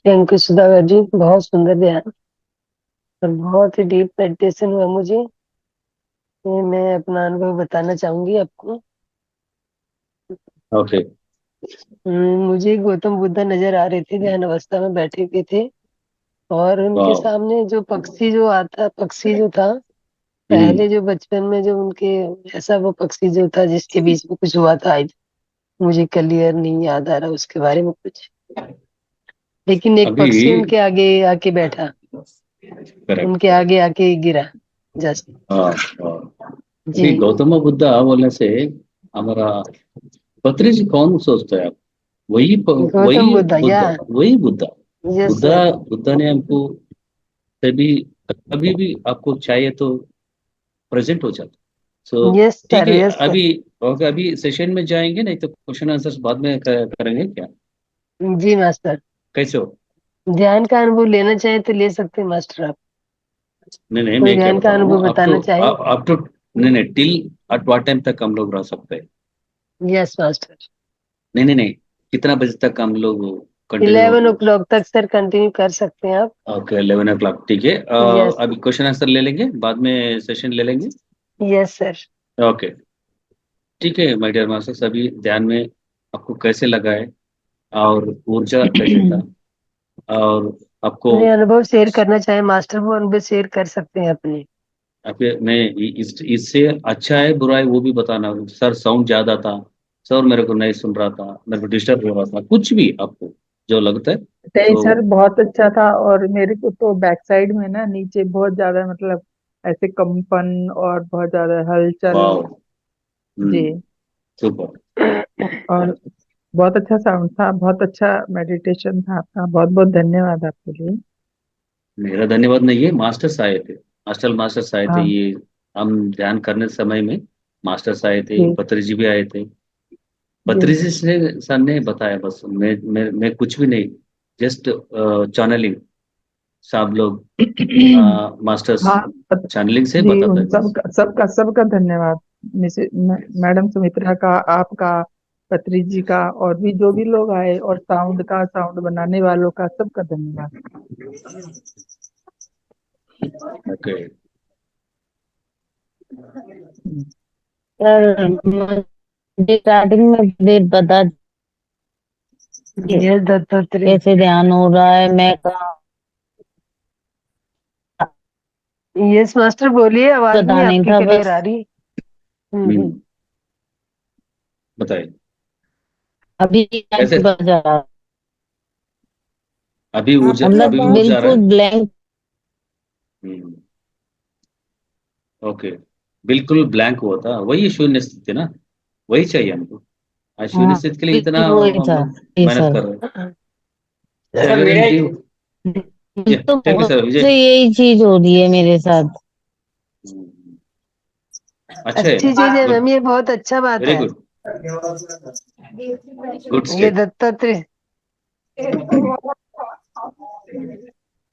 Thank you Sudhakar जी, बहुत सुंदर ध्यान और बहुत ही डीप मेडिटेशन हुआ मुझे। ये मैं अपना अनुभव बताना चाहूंगी आपको। ओके। मुझे गौतम बुद्ध नजर आ रहे थे, ध्यान अवस्था में बैठे हुए थे और उनके वाह। सामने जो पक्षी जो आता पक्षी जो था, हम्म। पहले जो बचपन में जो उनके, ऐसा वो पक्षी जो था जिसके बीच में कुछ हुआ था, मुझे क्लियर नहीं याद आ रहा उसके बारे में कुछ, लेकिन एक अभी पक्षी उनके आगे आके बैठा, करेक्ट उनके करेक्ट। आगे आके गिरा जस्ट। हाँ हाँ। जी। अभी गौतम बुद्धा बोलने से हमारा पत्री जी कौन सोचता है आप? गौतम वही बुद्ध या? बुद्धा, वही बुद्धा। Yes sir. बुद्धा बुद्धा ने हमको तभी, कभी भी आपको चाहिए तो प्रेजेंट हो जाता। सो यस ठीक सर। है। Yes sir. अभी ओके, अभी सेशन में जाएंगे, नहीं तो क्वेश्चन आंसर्स बाद में करेंगे क्या? जी मास्टर। कैसे हो? ध्यान का अनुभव लेना चाहे तो ले सकते हैं मास्टर आप। नहीं नहीं, कोई मैं क्या ध्यान का बता रहा अनुभव हूँ, अप टू बताना चाहे? अप टू नहीं नहीं, टिल एट व्हाट टाइम तक हम लोग रह सकते हैं? Yes master. नहीं नहीं नहीं, कितना बजे तक हम लोग कंटिन्यू? 11 o'clock तक सर कंटिन्यू कर सकते हैं आप। ओके, 11 o'clock, ठीक है। यस। अभी क्वेश्चन आंसर ले लेंगे, बाद में सेशन ले लेंगे। Yes sir. ओके, ठीक है माय डियर मास्टर्स। अभी ध्यान में आपको कैसे लगा है, और ऊर्जा कैसे था, और आपको अपने अनुभव शेयर करना चाहे मास्टर, वो अनुभव शेयर कर सकते हैं अपने। आपके नहीं, इससे अच्छा है बुरा है वो भी बताना। सर साउंड ज्यादा था, सर मेरे को नहीं सुन रहा था, मेरे को डिस्टर्ब हो रहा था, कुछ भी आपको जो लगता है नहीं तो। सर, बहुत अच्छा था। और मेरे को तो बैक साइड में ना, नीचे बहुत ज्यादा मतलब ऐसे कंपन और बहुत ज्यादा हलचल। वाह। जी। सुपर। और बहुत अच्छा साउंड था, बहुत अच्छा मेडिटेशन था आपका। बहुत बहुत धन्यवाद आपके लिए। मेरा धन्यवाद नहीं है, मास्टर्स आए थे, मास्टर्स आए थे हाँ। ये। हम ध्यान करने समय में मास्टर्स आए थे, जी। पत्री जी भी आए थे। जी। पत्री जी से सर ने बताया बस, मैं कुछ भी नहीं, जस्ट चैनलिंग। सब लोग मास्टर्स हाँ। चैनलिंग से जी, बताते उन हैं बस। सबका सबका सबका धन्यवाद। मैडम सुमित्रा का, आपका, पत्री जी का, और भी जो भी लोग आए, और साउंड बनाने वालों का, सबका धन्यवाद। ओके। हम्म। सर मुझे स्टार्टिंग में डेट बता दीजिए, यस दत्तात्रेय। कैसे ध्यान हो रहा है, मैं कहाँ यस मास्टर बोलिए, आवाज नहीं पता नहीं आपकी था क्लियर बस। आ रही। हम्म। हम्म। बताइए अभी कैसे। बजा रहा, मतलब अभी ऊर्जा आ रहा है। बिल्कुल ब्लैंक। हम्म। ओके, बिल्कुल ब्लैंक हुआ था, वही शून्य स्थिति ना, वही चाहिए हमको। आज शून्य हाँ, स्थिति के लिए इतना बिल्कुल वही हम था। लोग जी मेहनत सर। कर रहे हैं। सर वेरी मेरा ड्यू। तो थैंक यू बहुत सर विजय। से यही चीज हो रही है मेरे साथ। हम्म, अच्छा है। अच्छी चीज है गुड। मैम, ये बहुत अच्छा बात वेरी है। गुड। गुड ये state. Dattatreya.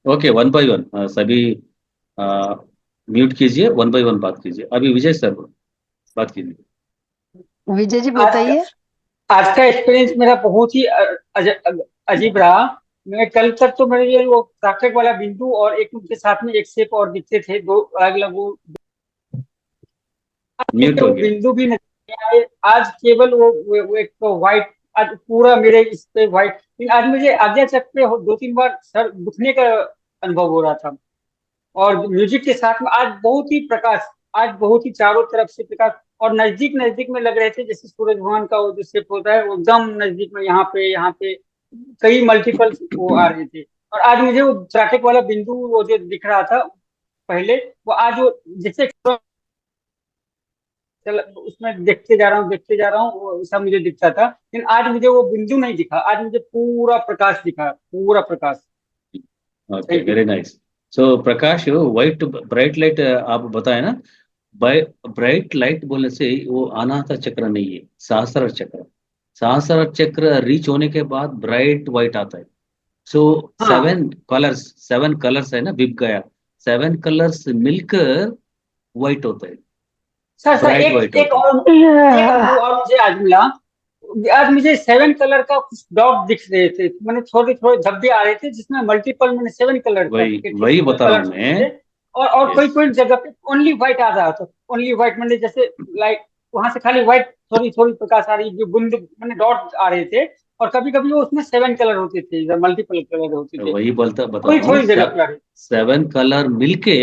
Okay, one by one सभी म्यूट कीजिए, वन बाय वन बात कीजिए। अभी विजय सर बात कीजिए। विजय जी आज बताइए। आज का एक्सपीरियंस मेरा बहुत ही अजीब रहा। मैं कल तक तो मेरे लिए वो ताकत वाला बिंदु और एक उनके साथ में एक शेप और दिखते थे, दो अलग अलग वो म्यूट हो वो गया। बिंदु भी नहीं आए। आज केवल वो एक तो व्हाइट, आज पूरा मेरे इस पे व्हाइट। लेकिन आज मुझे आज्ञा चक्र पे दो तीन बार सर दुखने का अनुभव हो रहा था। और म्यूजिक के साथ में आज बहुत ही प्रकाश, आज बहुत ही चारों तरफ से प्रकाश। और नजदीक नजदीक में लग रहे थे, जैसे सूरज भगवान का वो जो शेप होता है, वो एकदम नजदीक में, यहाँ पे कई मल्टीपल वो आ रहे थे। और आज मुझे वो ट्रैफिक वाला बिंदु वो जो दिख रहा था पहले, वो आज वो जैसे चल उसमें देखते जा रहा हूँ, वो ऐसा मुझे दिखता था। लेकिन आज मुझे वो बिंदु नहीं दिखा, आज मुझे पूरा प्रकाश दिखा, पूरा प्रकाश। Okay, thank you. Very nice. So प्रकाश, व्हाइट ब्राइट लाइट आप बताए ना। ब्राइट लाइट बोलने से वो अनाहत चक्र नहीं है, सहस्त्र चक्र। सहस्त्र चक्र रीच होने के बाद ब्राइट व्हाइट आता है। सो हाँ सेवन कलर्स है ना, विप गया, सेवन कलर्स मिलकर व्हाइट होता है, सर, ब्राइट एक व्हाइट एक होता है। और एक अनुभव और मुझे आज मिला। आज मुझे 7 कलर का कुछ डॉट दिख रहे थे, मैंने थोड़े थोड़े धब्बे आ रहे थे जिसमें मल्टीपल मैंने 7 कलर का वही बता रहा हूँ मैं। और कोई यस, कोई जगह पे ओनली व्हाइट आ रहा था, ओनली व्हाइट, मैंने जैसे लाइक वहां से खाली व्हाइट थोड़ी थोड़ी प्रकाश आ रही, जो बूंद मैंने डॉट आ रहे थे, और कभी कभी वो उसमें 7 कलर होते थे, मल्टीपल कलर होते थे, वही बता थोड़ी रहा हूँ। थोड़ी जगह पे आ रहे 7 कलर मिलके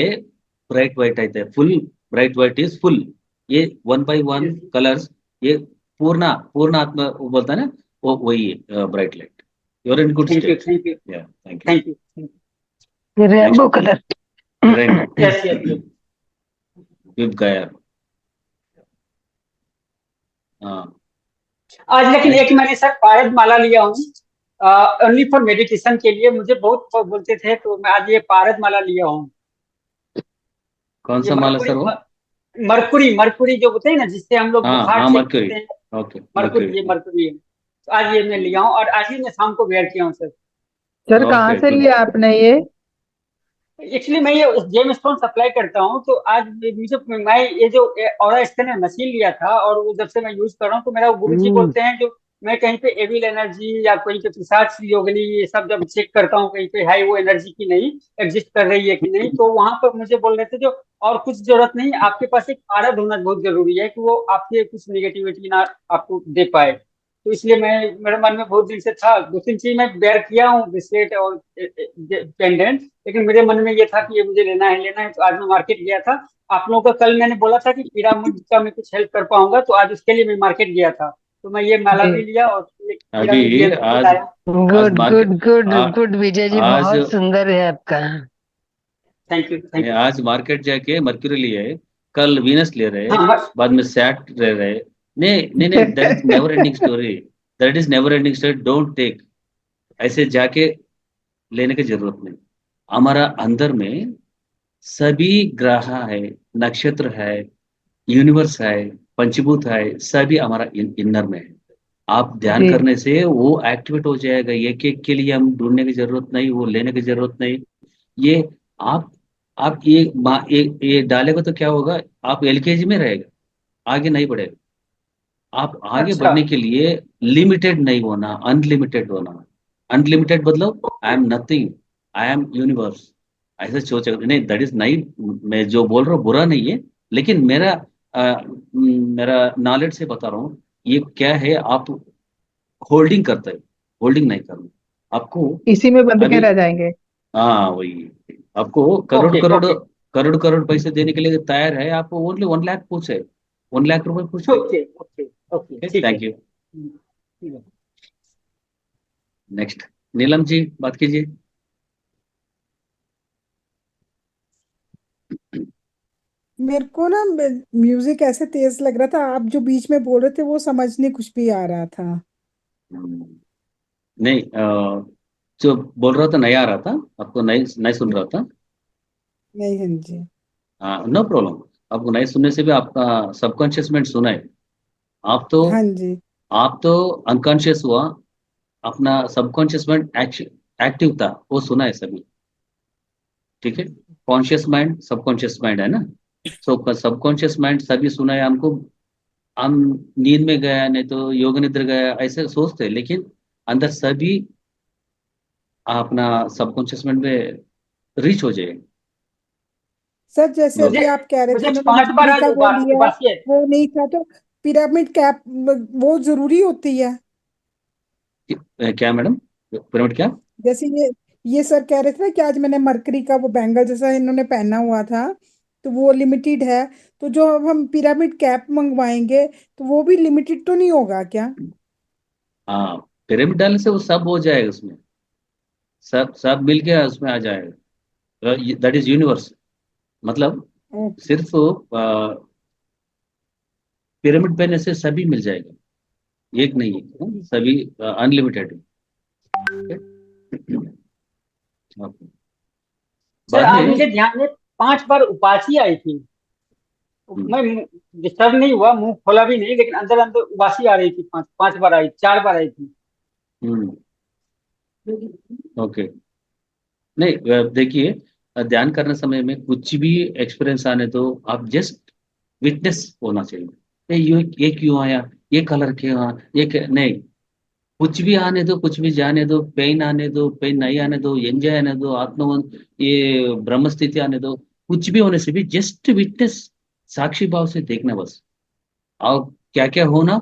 ब्राइट व्हाइट आते हैं। Full bright white is full. ये 1 by 1 थे। कलर्स, ये पूर्ण पूर्ण आत्मा वो बोलता है ना, वो वही है bright light. You're in good thank you, state. Thank you, या thank you. Thank you. Rainbow next, colour. Rainbow yes yes yes. With गायर। हाँ, आज लेकिन एक नेक्स्ट। मैंने सर पारद माला लिया हूँ, ओनली फॉर मेडिटेशन के लिए, मुझे बहुत बोलते थे, तो मैं आज ये पारद माला लिया हूँ। कौन ये सा माला मरकुरी सर वो? मरकुरी मरकुरी जो होते हैं ना, जिससे हम लोग हाँ बुखार हाँ, ठीक मरकरी। करते हैं, ओके, मरकुरी, ये मरकरी। मरकुरी है। तो आज ये मैं लिया हूँ और आज ही मैं शाम को वेयर किया हूँ सर। सर कहाँ ओके, से गुड। लिया आपने ये? एक्चुअली मैं ये जेम स्टोन सप्लाई करता हूँ, तो आज मुझे मैं ये जो ऑरा स्कैनर मशीन लिया था, और वो जब से मैं यूज कर रहा हूँ, तो मेरा गुरुजी बोलते हैं, जो मैं कहीं पे एविल एनर्जी या कहीं पे पिशाच योगिनी ये सब जब चेक करता हूँ, कहीं पे है वो एनर्जी की नहीं, एग्जिस्ट कर रही है कि नहीं, तो वहां पर मुझे बोल रहे थे जो और कुछ जरूरत नहीं, आपके पास एक आरत होना बहुत जरूरी है, कि वो आपके कुछ निगेटिविटी ना आपको दे पाए। तो इसलिए मैं, मेरे मन में बहुत दिन से था, 2-3 चीज मैं बेयर किया हूँ, ब्रेसलेट और पेंडेंट, लेकिन मेरे मन में ये था कि ये मुझे लेना है, तो आज मैं मार्केट गया था। आप लोगों का कल मैंने बोला था कि पिरामिड का मैं कुछ हेल्प कर पाऊंगा, तो आज उसके लिए मैं मार्केट गया था, तो मैं ये माला जी भी लिया और एक पिरामिड अभी रियल करके आज, लाया। आज गुड मार्केट, गुड गुड आ, गुड विजय जी, आज बहुत सुंदर है आपका। थैंक यू, थैंक मैं यू। आज मार्केट जाके मर्क्यूरी लिए, कल वीनस ले रहे, हाँ बस। बाद में सैट ले रहे। नहीं नहीं नहीं, that is never ending story. That is never ending story, don't take. ऐसे जाके लेने की जरूरत नहीं। हमारा अंदर में सभी ग्रह है, नक्षत्र है, यूनिवर्स है, पंचभूत है, सभी हमारा इनर में है। आप ध्यान जी करने से वो एक्टिवेट हो जाएगा। एक एक के लिए हम ढूंढने की जरूरत नहीं, वो लेने की जरूरत नहीं। ये आप आप ये डालेगा तो क्या होगा? आप एलकेजी में रहेगा, आगे नहीं बढ़ेगा। आप आगे अच्छा। बढ़ने के लिए लिमिटेड नहीं होना, अनलिमिटेड होना। अनलिमिटेड मतलब I am nothing, I am universe, ऐसे सोचेगा नहीं। दैट इज नहीं, मैं जो बोल रहा हूँ बुरा नहीं है, लेकिन मेरा नॉलेज से बता रहा हूँ। ये क्या है, आप होल्डिंग करते हैं, होल्डिंग नहीं करना आपको। इसी में बंद के अभी, रह जाएंगे। हाँ वही, आपको करोड़ ओके करोड़ ओके करोड़ करोड़ पैसे देने के लिए तैयार है। आपको ओनली 1 लाख पूछे, 1 लाख रुपए पूछे। ओके ओके ओके, ओके, ठीक है। Thank you. ठीक है। नेक्स्ट, नीलम जी बात कीजिए। मेरे को ना म्यूजिक ऐसे तेज लग रहा था, आप जो बीच में बोल रहे थे वो समझ नहीं कुछ भी आ रहा था। हम्म, नहीं, जो बोल रहा था नहीं आ रहा था, आपको नहीं नहीं सुन रहा था। नहीं, हाँ जी। हाँ, नो प्रॉब्लम। आपको नहीं सुनने से भी आपका सबकॉन्शियस माइंड सुना है। आप तो हाँ जी। आप तो अनकॉन्शियस हुआ, अपना सबकॉन्शियस माइंड एक्टिव था, वो सुना है सभी। ठीक है, कॉन्शियस माइंड सबकॉन्शियस माइंड है ना। सो सबकॉन्शियस माइंड सभी सुना है हमको। हम नींद में गया, नहीं तो योग निद्रा गया, ऐसे सोचते हैं, लेकिन अंदर सभी अपना सबकॉन्शियस माइंड में रीच हो जाए। सर जैसे लो, अभी मुझे आप कह रहे थे मुझे उन्होंने 5 बार मरकरी आज का वो लिया है, उबासी है। वो नहीं था तो पिरामिड कैप वो जरूरी होती है? क्या मैडम, पिरामिड क्या? जैसे ये सर कह रहे थे ना कि आज मैंने मरकरी का वो बैंगल जैसा इन्होंने पहना हुआ था, तो वो लिमिटेड है, तो जो अब हम पिरामिड कैप मंगवाएंगे तो वो भी लिमिटेड तो नहीं होगा क्या? हाँ, पिरामिड डालने से वो सब हो जाएगा उसमें, सब सब मिल के उसमें आ जाएगा। That is universe. मतलब ओके। सिर्फ पिरामिड पहनने से सभी मिल जाएगा, एक नहीं है, सभी अनलिमिटेड है। Okay. सर बाद आज में मुझे ध्यान में 5 बार उबासी आई थी, हम्म, मैं डिस्टर्ब नहीं हुआ, मुंह खोला भी नहीं, लेकिन अंदर अंदर उबासी आ रही थी, 5 5 बार आई, 4 बार आई थी। हम्म, ओके। नहीं, देखिए, ध्यान करने समय में कुछ भी एक्सपीरियंस आने तो आप जस्ट विटनेस होना चाहिए। ये क्यों आया, ये कलर क्यों नहीं, कुछ भी आने दो, कुछ भी जाने दो, पेन आने दो, पेन नहीं आने दो, एंजॉय आने दो, आत्म ये ब्रह्म स्थिति आने दो, कुछ भी होने से भी जस्ट विटनेस, साक्षी भाव से देखना बस। और क्या क्या होना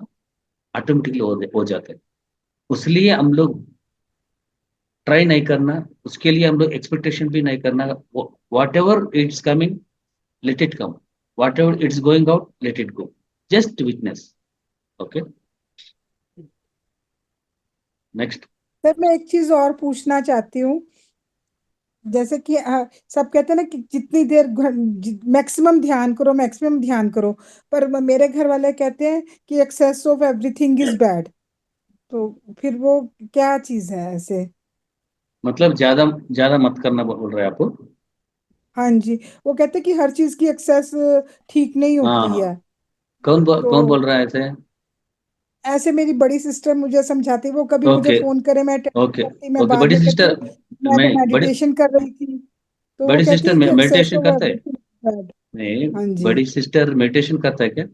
ऑटोमेटिकली हो जाता है। उसलिए हम लोग ट्राई नहीं करना, उसके लिए हम लोग एक्सपेक्टेशन भी नहीं करना। What ever its coming, let it come, what ever its going out, let it go, just witness. Okay, next. Sir मैं एक चीज और पूछना चाहती हूँ। जैसे कि सब कहते हैं ना कि जितनी देर मैक्सिमम ध्यान करो, मैक्सिमम ध्यान करो, पर मेरे घर वाले कहते हैं कि excess of everything is bad. तो फिर वो क्या चीज है ऐसे? मतलब ज्यादा ज्यादा मत करना बोल रहे हैं आपको? हाँ जी, वो कहते हैं कि हर चीज की एक्सेस ठीक नहीं हाँ होती हाँ, है। तो कौन बोल रहा है ऐसे? ऐसे मेरी बड़ी सिस्टर मुझे समझाती, वो कभी मुझे ओके फोन करे, मैं अटेंड ओके करती, मैं ओके, बाद बड़ी में कहती सिस्टर, हूँ मैं तो मैं बड़ी मेडिटेशन कर रही थी। तो वो बड़ी कहती सिस्टर है कि एक्सेस मेडिटेशन ऑफ करता है? Everything bad. नहीं, हाँ जी, बड़ी सिस्टर मेडिटेशन करता है क्या?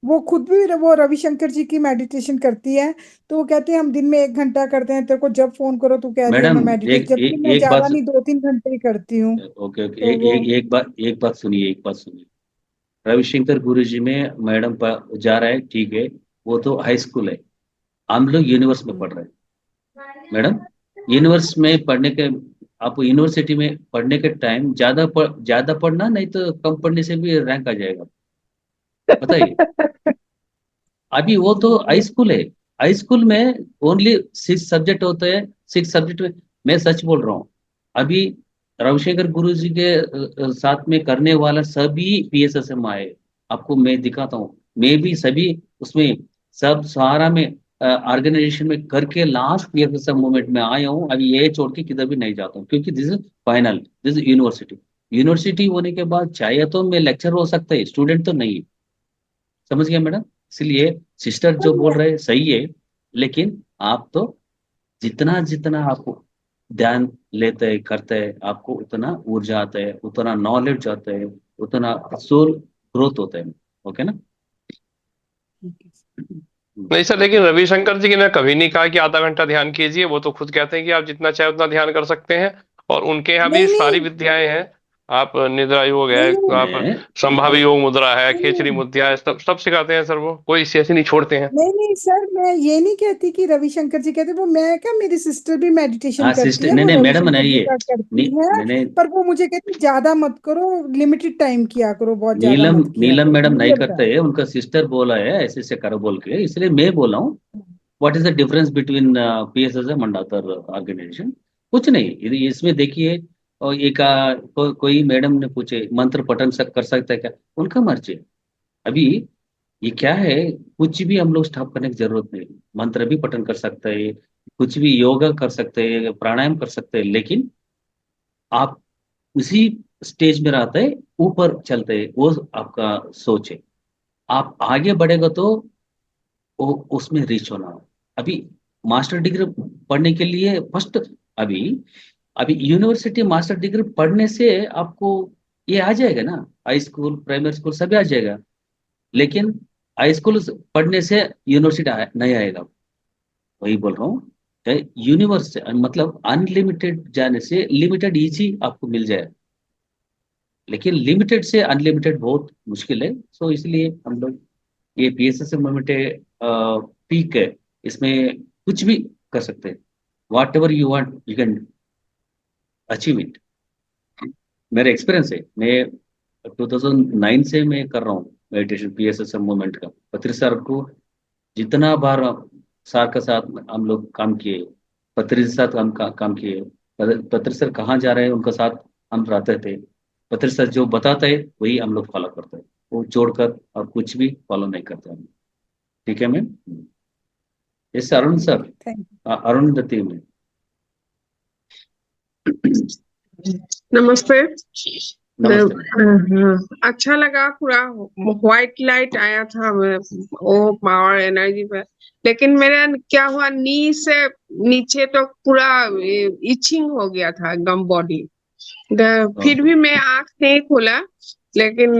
वो खुद भी वो रविशंकर जी की मेडिटेशन करती है। तो वो कहते हैं हम दिन में 1 घंटा करते हैं, तेरे को जब फोन करो तू कह रही है मैडम मैं मेडिटेशन, जबकि मैं एक बात ज्यादा नहीं 2-3 घंटे ही करती हूँ। ओके ओके, तो वो एक बात सुनिए, एक बात सुनिए। रविशंकर गुरु जी में मैडम जा रहा है, ठीक है, वो तो हाई स्कूल है। हम लोग यूनिवर्स में हम्म, पढ़ रहे हैं मैडम। यूनिवर्स में पढ़ने के, आप यूनिवर्सिटी में पढ़ने के टाइम ज्यादा पढ़ना, नहीं तो कम पढ़ने से भी रैंक आ जाएगा, बताइए। अभी वो तो हाई ये स्कूल है। हाई स्कूल में ओनली 6 सब्जेक्ट होते हैं। 6 सब्जेक्ट में मैं सच बोल रहा हूँ। अभी रविशंकर गुरु जी के साथ में करने वाला सभी PSSM आए, आपको मैं दिखाता हूँ। मैं भी सभी उसमें, सब सहारा में ऑर्गेनाइजेशन में करके लास्ट PSSM मोमेंट में आया हूँ। अभी ये छोड़ के किधर भी नहीं जाता हूँ, क्योंकि this is final, this is university. University होने के बाद चाहे तो मैं लेक्चर हो सकता है, स्टूडेंट तो नहीं। समझ गया मैडम? इसलिए सिस्टर जो बोल रहे हैं सही है, लेकिन आप तो जितना जितना आप ध्यान लेते हैं, करते हैं, आपको उतना ऊर्जा आता है, उतना नॉलेज आता है, उतना सोल ग्रोथ होता है। ओके ना? नहीं सर, ओके। लेकिन रविशंकर जी की ने कभी नहीं कहा कि आधा घंटा ध्यान कीजिए। वो तो खुद कहते हैं कि आप जितना चाहे उतना ध्यान कर सकते हैं। और उनके यहाँ भी नहीं सारी नहीं विद्याएं हैं। आप निद्रा योग है, नहीं नहीं आप मैं संभावी योग मुद्रा है, नहीं खेचरी नहीं मुद्रा है, सब सब सिखाते हैं सर। वो कोई ऐसे नहीं छोड़ते हैं। नहीं नहीं सर, मैं ये नहीं कहती कि रविशंकर जी कहते, वो मैं क्या, मेरी सिस्टर भी मेडिटेशन हाँ करती सिस्टर, है, नहीं वो नहीं मैडम, रविशंकर नहीं जी ये का करती है। नहीं नहीं, पर वो मुझे कहती ज्यादा मत करो, लिमिटेड टाइम किया करो, बहुत ज्यादा नीलम मत किया नीलम करो, मैडम नहीं मुझे करते बताया। हैं, उनका सिस्टर बोला है ऐसे ऐसे करो बोल के, इसलिए मैं बोला हूँ। What is the difference between PSSM and other organisation? कुछ नहीं, इसमें देखिए। और एक कोई मैडम ने पूछे मंत्र पठन कर सकता है क्या? उनका मर्जी है। अभी ये क्या है, कुछ भी हम लोग स्टॉप करने की जरूरत नहीं। मंत्र भी पठन कर सकते हैं, कुछ भी योगा कर सकते हैं, प्राणायाम कर सकते हैं, लेकिन आप उसी स्टेज में रहते हैं, ऊपर चलते हैं, वो आपका सोच है। आप आगे बढ़ेगा तो वो उसमें रीच होना। अभी मास्टर डिग्री पढ़ने के लिए फर्स्ट, अभी अभी यूनिवर्सिटी मास्टर डिग्री पढ़ने से आपको ये आ जाएगा ना, हाई स्कूल प्राइमरी स्कूल सभी आ जाएगा। लेकिन हाई स्कूल पढ़ने से यूनिवर्सिटी नहीं आएगा। वही बोल रहा हूँ, यूनिवर्स मतलब अनलिमिटेड जाने से लिमिटेड इजी आपको मिल जाए, लेकिन लिमिटेड से अनलिमिटेड बहुत मुश्किल है। सो इसलिए हम लोग ये PSSM मूवमेंट पीक है, इसमें कुछ भी कर सकते हैं। Whatever you want you can achieve it. मेरा एक्सपीरियंस है, मैं 2009 से मैं कर रहा हूँ मेडिटेशन, PSSM मूवमेंट का। पत्री सर को जितना बार सर के साथ हम लोग काम किए, पत्री के साथ हम काम किए। पत्री सर कहाँ जा रहे हैं उनके साथ हम रहते थे। पत्री सर जो बताते हैं वही हम लोग फॉलो करते हैं, वो जोड़कर और कुछ भी फॉलो नहीं करते हम। ठीक है मैम? यस अरुण ठीक सर, है, थैंक अरुण दत्ती में। नमस्ते। नमस्ते मैम। अच्छा लगा, पूरा व्हाइट लाइट आया था, वो पावर एनर्जी पे। लेकिन मेरा क्या हुआ, नी से नीचे तो पूरा इचिंग हो गया था एकदम बॉडी। फिर ओके। भी मैं आंख नहीं खोला, लेकिन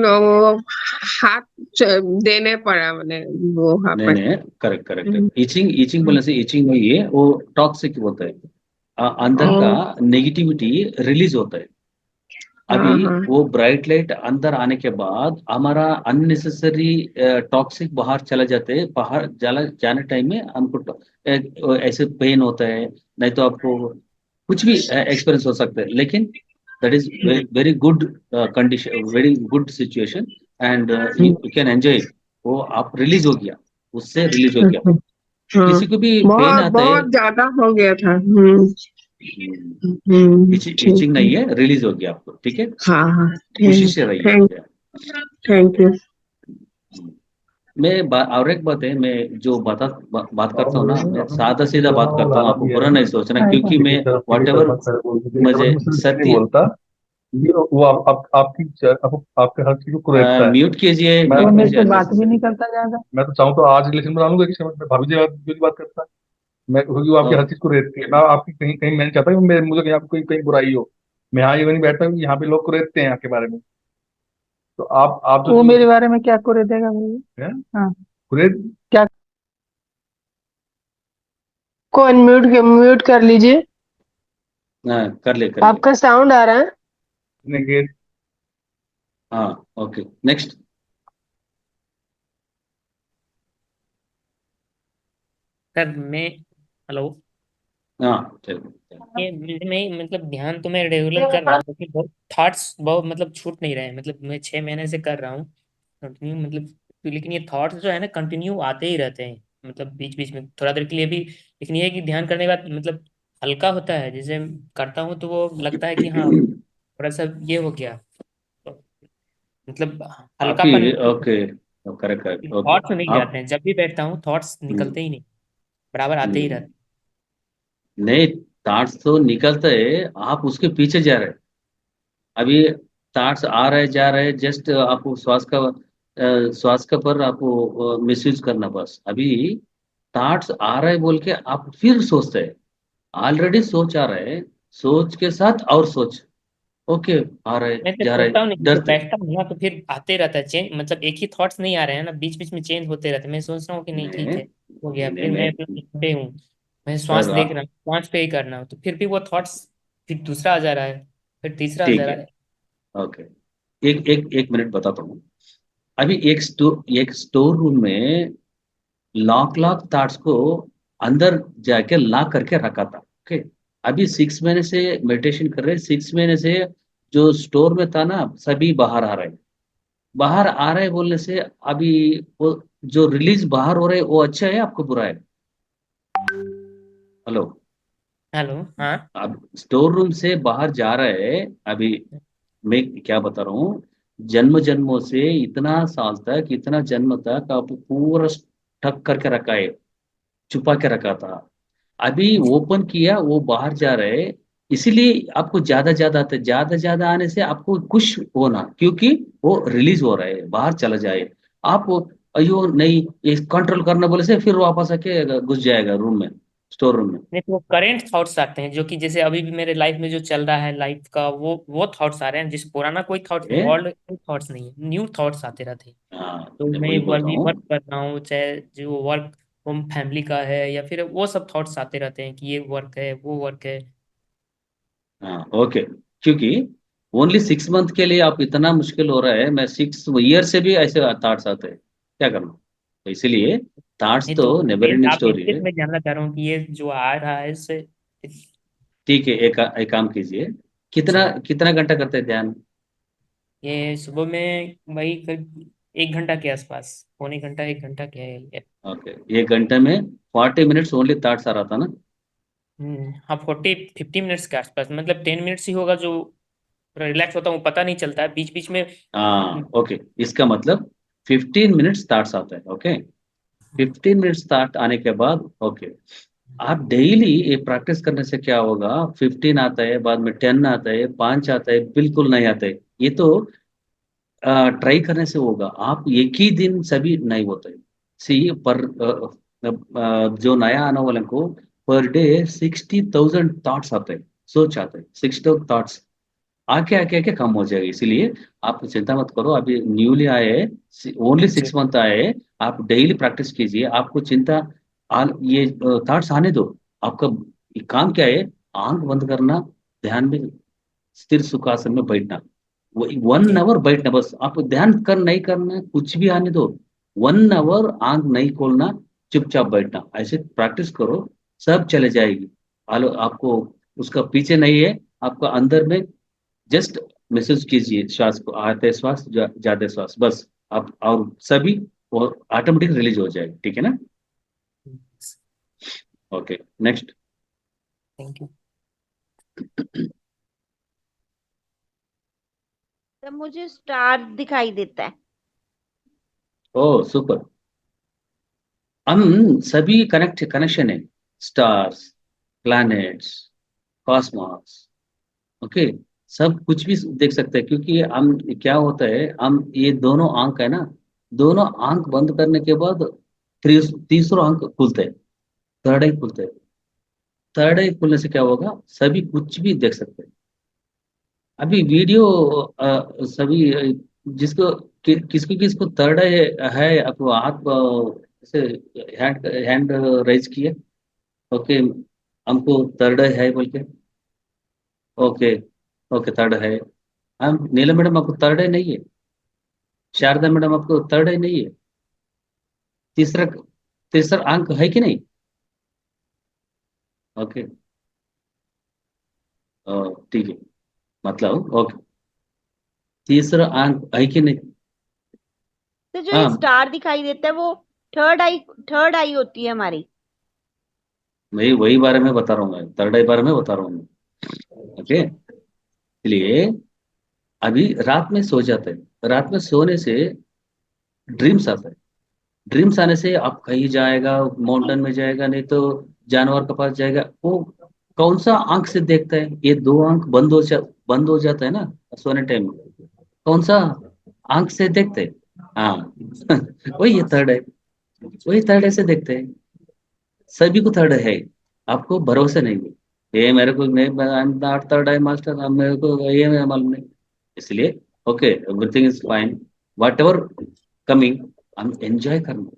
हाथ देने पड़ा मैंने वो वहां नहीं पर। नहीं, करेक्ट करेक्ट। इचिंग इचिंग बोलने से इचिंग नहीं है, वो टॉक्सिक होता है। अंदर का हाँ नेगेटिविटी रिलीज होता है। अभी हाँ वो ब्राइट लाइट अंदर आने के बाद हमारा अननेसेसरी टॉक्सिक बाहर चले जाते हैं। बाहर जाने टाइम में हमको ऐसे पेन होता है, नहीं तो आपको कुछ भी एक्सपीरियंस हो सकता है। लेकिन that is very good condition, very good situation, and you can enjoy. वो आप रिलीज हो गया, उससे रिलीज हो गया। हाँ, किसी को भी पेन बहुत आता है, बहुत ज्यादा हो गया था। इचिंग ठीक है। नहीं है, रिलीज हो गया आपको, ठीक है। हाँ हाँ, खुशी थैंक से रहिए। Thank thank you. और एक बात है, मैं जो बात करता हूँ ना, मैं सादा सीधा बात करता हूँ, आपको बुरा नहीं सोचना, क्योंकि मैं वॉट एवर मुझे नहीं सत्य। बोलता। ये वो आपके हर चीज को कुरेदता है। म्यूट कीजिए, मैं वो म्यूट मेरे कीजिए से बात भी अननेसेसरी। नहीं करता ज्यादा। मैं तो चाहूँ तो आज रिलेशन बना लूंगा कि मैं भाभी जी क्यों बात करता है। मैं, क्योंकि वो आपकी हर चीज को रेतती है। मैं आपकी कहीं कहीं मैं नहीं चाहता कि मुझे कहीं आपको कहीं कहीं बुराई हो। मैं यहाँ ये नहीं बैठता हूँ, यहाँ पे लोग को रेतते हैं आपके बारे में। तो आप वो जो मेरे बारे में क्या करे देगा भैया? है हाँ, कुरेद। क्या? को अनम्यूट म्यूट कर लीजिए। हाँ, कर ले कर ले। आपका साउंड आ रहा है। नेगेट। हाँ, ओके, नेक्स्ट। सर मैं, हेलो। हाँ, चलो। ये मैं मतलब ध्यान तो मैं रेगुलर कर रहा हूँ, लेकिन बहुत थॉट्स बहुत मतलब छूट नहीं रहे हैं। मतलब मैं 6 महीने से कर रहा हूँ कंटिन्यू, मतलब लेकिन ये थॉट्स जो है ना कंटिन्यू आते ही रहते हैं, मतलब बीच बीच में थोड़ा देर के लिए भी। लेकिन ये है कि ध्यान करने के बाद मतलब हल्का होता है, जैसे करता हूँ तो वो लगता है कि हाँ थोड़ा सा ये हो गया, तो मतलब आप ही, हल्कापन। Okay, correct correct, okay. Thoughts नहीं आप जाते हैं, जब भी बैठता हूँ थॉट्स निकलते ही नहीं, बराबर आते ही हम्म, रहते नहीं, थॉट्स तो निकलते हैं, आप उसके पीछे जा रहे हैं। अभी थॉट्स आ रहे जा रहे, जस्ट आपको श्वास का पर आपको मिसयूज करना बस। अभी थॉट्स आ रहे बोल के आप फिर सोचते हैं, ऑलरेडी सोच आ रहे हैं, सोच के साथ और सोच, ओके, आ रहे मैं तो जा रहे, सोचता हूँ नहीं, जब डरते। बैठता हूँ ना तो फिर आते रहता है चेंज, मतलब एक ही थॉट्स नहीं आ रहे हैं ना, बीच बीच में चेंज होते रहते हैं। मैं सोच रहा हूँ कि नहीं ठीक नहीं है, हो गया, नहीं फिर मैं नहीं, पे हूँ, मैं श्वास सर देख रहा हूँ, श्वास पे ही करना हो, तो फिर भी वो थॉट्स, फिर दूसरा आ जा रहा है, फिर तीसरा आ जा ठीक रहा है, है। ओके। एक मिनट बताता हूँ। अभी एक स्टोर रूम में लाख लाख थॉट्स को अंदर जाके लॉक करके रखा था, ओके। अभी 6 महीने से मेडिटेशन कर रहे हैं, 6 महीने से जो स्टोर में था ना, सभी बाहर आ रहे हैं। बाहर आ रहे हैं बोलने से अभी वो जो रिलीज बाहर हो रहे हैं, वो अच्छा है आपको बुरा है? हेलो। हेलो, हाँ। अब स्टोर रूम से बाहर जा रहे हैं अभी, मैं क्या बता रहा हूँ, जन्म जन्मों से इतना साल तक, इतना जन्म तक आप पूरा ठक करके रखा है, छुपा के रखा था। अभी ओपन किया, वो बाहर जा रहे हैं। इसीलिए आपको ज्यादा ज्यादा आते, ज्यादा ज्यादा आने से आपको खुश होना, क्योंकि वो रिलीज हो रहा है, बाहर चला जाए। आप अयो नहीं, ये कंट्रोल करना बोले से फिर वापस आके घुस जाएगा रूम में, स्टोर रूम में। नहीं तो वो करेंट थॉट्स आते हैं, जो कि जैसे अभी भी मेरे लाइफ में जो चल रहा है लाइफ का, वो थॉट्स आ रहे हैं, जिस पुराना कोई थॉट्स नहीं, ए? ओल्ड थॉट्स नहीं है, न्यू थॉट्स आते रहते हैं। हाँ, तो मैं मैं वही बोल रहा वर्क हूँ। वर्क कर रहा हूँ, चाहे जो वर्क होम फैमिली का है, या फिर वो सब थॉट्स आते रहते हैं कि ये वर्क है, वो वर्क है। हाँ, ओके। क्योंकि ओनली 6 मंथ के लिए आप इतना मुश्किल हो रहा है, मैं 6 ईयर से भी ऐसे थॉट्स आते हैं, क्या करना? तो इसीलिए थॉट्स नहीं तो तो नेवर मैं एंडिंग आप स्टोरी इससे है। मैं जानना चाह रहा हूँ कि ये जो आ रहा है इससे। ठीक है, एक काम कीजिए। कितना जी, कितना घंटा करते हैं ध्यान? ये सुबह में वही करीब 1 घंटा के आसपास, पौने घंटा 1 घंटा क्या है ये। ओके, 1 घंटे में 40 मिनट्स ओनली थॉट्स आ रहा था ना? हाँ, 40-50 मिनट्स के आसपास, मतलब 10 मिनट्स ही होगा जो रिलैक्स होता हूँ, पता नहीं चलता है बीच बीच में। हाँ, ओके, इसका मतलब 15 मिनट्स थॉट्स आता है, ओके। 15 मिनट्स थॉट आने के बाद, ओके, आप डेली ये प्रैक्टिस करने से क्या होगा, 15 आता है, बाद में 10 आता है, 5 आता है, बिल्कुल नहीं आता है। ये तो ट्राई करने से होगा, आप एक ही दिन सभी नहीं होते। सी पर जो नया आने वाले को पर डे 60,000 थॉट्स आते हैं, सोच आते हैं, 60 थॉट्स। आके आके आके कम हो जाएगी। इसीलिए आप चिंता मत करो, अभी न्यूली आए, ओनली जी 6 मंथ आए हैं, आप डेली प्रैक्टिस कीजिए। आपको चिंता ये थॉट्स आने दो। आपका काम क्या है? आंख बंद करना, ध्यान में स्थिर सुखासन में बैठना, वो 1 आवर बैठना बस। आप ध्यान कर नहीं करना, कुछ भी आने दो, 1 आवर आंख नहीं खोलना, चुपचाप बैठना, ऐसे प्रैक्टिस करो, सब चले जाएगी। हालो आपको उसका पीछे नहीं है, आपका अंदर में जस्ट महसूस कीजिए श्वास को, आते श्वास जाते श्वास, बस आप और सभी और ऑटोमेटिक रिलीज हो जाएगा। ठीक है ना? Okay, next. Thank you. तब मुझे स्टार दिखाई देता है। ओ सुपर। हम सभी कनेक्शन है, स्टार्स, प्लैनेट्स, कॉस्मॉस, ओके, सब कुछ भी देख सकते हैं। क्योंकि हम क्या होता है, हम ये दोनों आंख है ना, दोनों आंख बंद करने के बाद तीसरा आंख खुलते हैं, थर्ड आई खुलते हैं। थर्ड आई खुलने से क्या होगा, सभी कुछ भी देख सकते हैं। अभी वीडियो सभी जिसको किसको किसको थर्ड आई है, आप हाथ ऐसे हैंड हैंड राइज किए, ओके, हमको थर्ड आई है बोल के, ओके, ओके थर्ड है। हम नीलम मैडम आपको थर्ड आई नहीं है, शारदा मैडम आपको थर्ड आई नहीं है, तीसरा तीसरा अंक है कि नहीं? ओके, ठीक है, मतलब ओके, तीसरा अंक है कि नहीं? तो जो ये हाँ, स्टार दिखाई देता है वो थर्ड आई होती है हमारी। वही वही बारे में बता रहा हूँ मैं, थर्ड आई बारे में बता रहा हूँ मैं। ओके, इसलिए अभी रात में सो जाते हैं, रात में सोने से ड्रीम्स आता है। ड्रीम्स आने से आप कहीं जाएगा, माउंटेन में जाएगा, नहीं तो जानवर के पास जाएगा, वो कौन सा आंख से देखता है? ये दो आंख बंद हो जाता है ना सोने टाइम में, कौन सा आंख से देखते हैं? हाँ वही है थर्ड है, वही थर्ड है से देखते हैं। सभी को थर्ड है, आपको भरोसा नहीं है, ये मेरे को नहीं, I am not third I master, अब मेरे को ये मेरा मालूम नहीं। इसलिए okay, everything is fine, what ever coming, हम एंजॉय करना।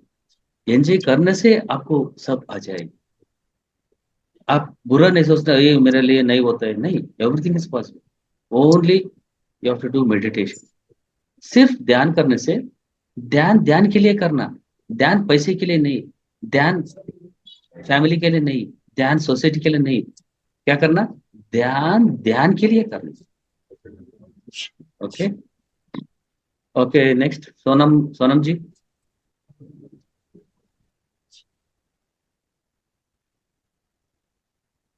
एंजॉय करने से आपको सब आ जाएगा। आप बुरा नहीं सोचना, ये मेरे लिए नहीं होता है, नहीं, everything is possible, only you have to do meditation. सिर्फ ध्यान करने से, ध्यान ध्यान के लिए करना, ध्यान पैसे के लिए नहीं, ध्यान फैमिली के लिए नहीं, ध्यान सोसाइटी के लिए नहीं, क्या करना? ध्यान ध्यान के लिए करना। Okay, okay, next Sonam, Sonam ji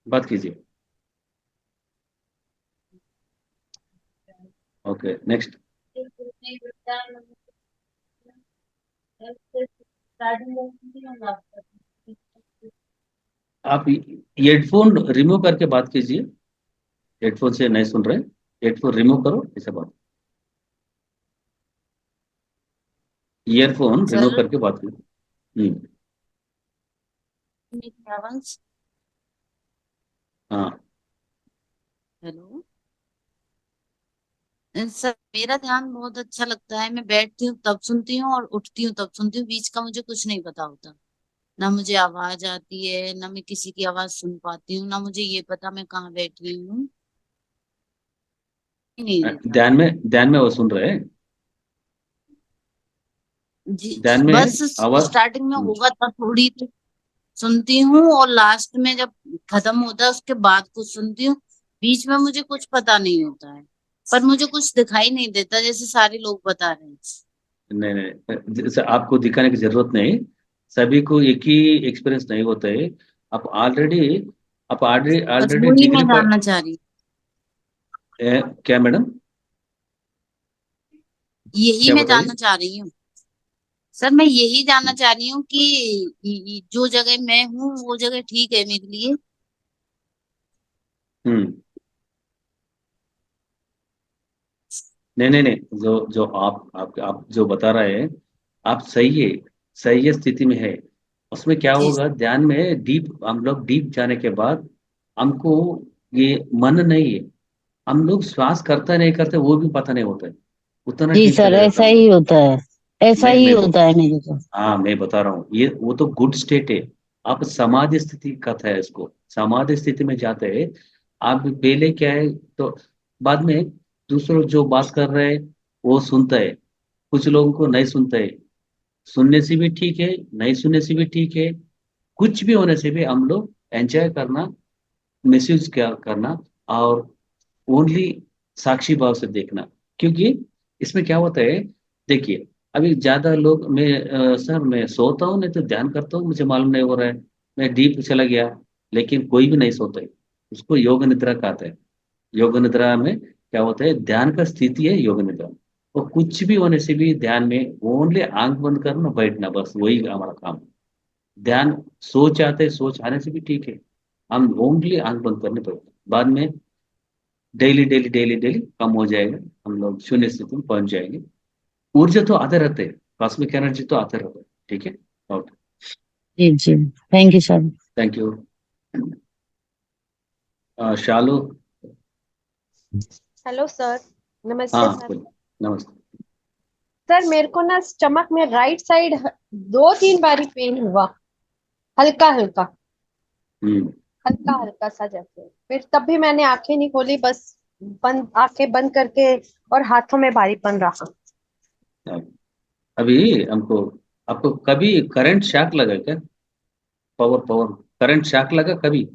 बात कीजिए। Okay, next. आप हेडफोन रिमूव करके बात कीजिए, हेडफोन से नहीं सुन रहे, हेडफोन रिमूव करो, ऐसे बात, ईयरफोन रिमूव सर करके बात कीजिए। मेरी आवाज। हाँ, हेलो सर, मेरा ध्यान बहुत अच्छा लगता है। मैं बैठती हूँ तब सुनती हूँ और उठती हूँ तब सुनती हूँ, बीच का मुझे कुछ नहीं पता होता। ना मुझे आवाज आती है, ना मैं किसी की आवाज सुन पाती हूँ, ना मुझे ये पता मैं कहाँ बैठी हूँ। नहीं रहता। ध्यान में वो सुन रहे हैं, जी, ध्यान में बस आवाज। स्टार्टिंग में होगा तब थोड़ी सुनती हूँ, और लास्ट में जब खत्म होता है उसके बाद कुछ सुनती हूँ। बीच में मुझे कुछ पता नहीं होता है, पर मुझे कुछ दिखाई नहीं देता जैसे सारे लोग बता रहे हैं। नहीं नहीं, जैसे आपको दिखाने की जरूरत नहीं, सभी को एक ही एक्सपीरियंस नहीं होता है। आप ऑलरेडी आप ऑलरेडी बस ऑलरेडी वही मैं डिग्री पर। जानना चाह रही हूँ। क्या मैडम? यही क्या मैं बताइए? जानना चाह रही हूँ सर, मैं यही जानना चाह रही हूँ कि जो जगह मैं हूँ वो जगह ठीक है मेरे लिए। हम्म, नहीं नहीं नहीं, जो जो आप जो बता रहे हैं, आप सही है स्थिति में है। उसमें क्या जी होगा, ध्यान में डीप, हम लोग डीप जाने के बाद हमको ये मन नहीं है, हम लोग श्वास करते नहीं करते वो भी पता नहीं होता है, उतना जी डीप सर, चले जाता ऐसा हम ही लोग। होता है, ऐसा मैं ही मैं होता है मेरे को। हाँ मैं बता रहा हूँ, ये वो तो गुड स्टेट है। आप समाधि स्थिति कहता है इसको, समाधि स्थिति में जाते हैं आप। पहले क्या है तो बाद में दूसरों जो बात कर रहे हैं वो सुनता है, कुछ लोगों को नहीं सुनता है। सुनने से भी ठीक है, नहीं सुनने से भी ठीक है, कुछ भी होने से भी हम लोग एंजॉय करना, मिसयूज क्या करना, और ओनली साक्षी भाव से देखना। क्योंकि इसमें क्या होता है, देखिए अभी ज्यादा लोग, सर मैं सोता हूँ नहीं तो ध्यान करता हूँ, मुझे मालूम नहीं हो रहा है, मैं डीप चला गया, लेकिन कोई भी नहीं सोता है। उसको योग निद्रा कहते हैं। योग निद्रा में क्या होता है, ध्यान का स्थिति है योग निद्रा। और कुछ भी होने से भी ध्यान में ओनली आंख बंद करना, बैठना, बस वही हमारा काम है। ध्यान सोच आते, सोच आने से भी ठीक है, हम ओनली आंख बंद करने पर बाद में डेली डेली डेली डेली कम हो जाएगा, हम लोग शून्य स्थिति में पहुंच जाएंगे। ऊर्जा तो आते रहते हैं, कॉस्मिक एनर्जी तो आते रहते हैं। ठीक है, ओके, जी जी, thank you sir. Thank you. Shalu. Hello sir. नमस्ते हाँ सर। बोलिए। नमस्ते। सर मेरे को ना स्टमक में राइट साइड 2-3 बारी पेन हुआ, हल्का हल्का, हम्म। हल्का हल्का सा जैसे। फिर तब भी मैंने आंखें नहीं खोली, बस बंद आंखें बंद करके, और हाथों में भारीपन रहा। अभी हमको, आपको कभी करंट शॉक लगा क्या? पावर पावर करंट शॉक लगा कभी?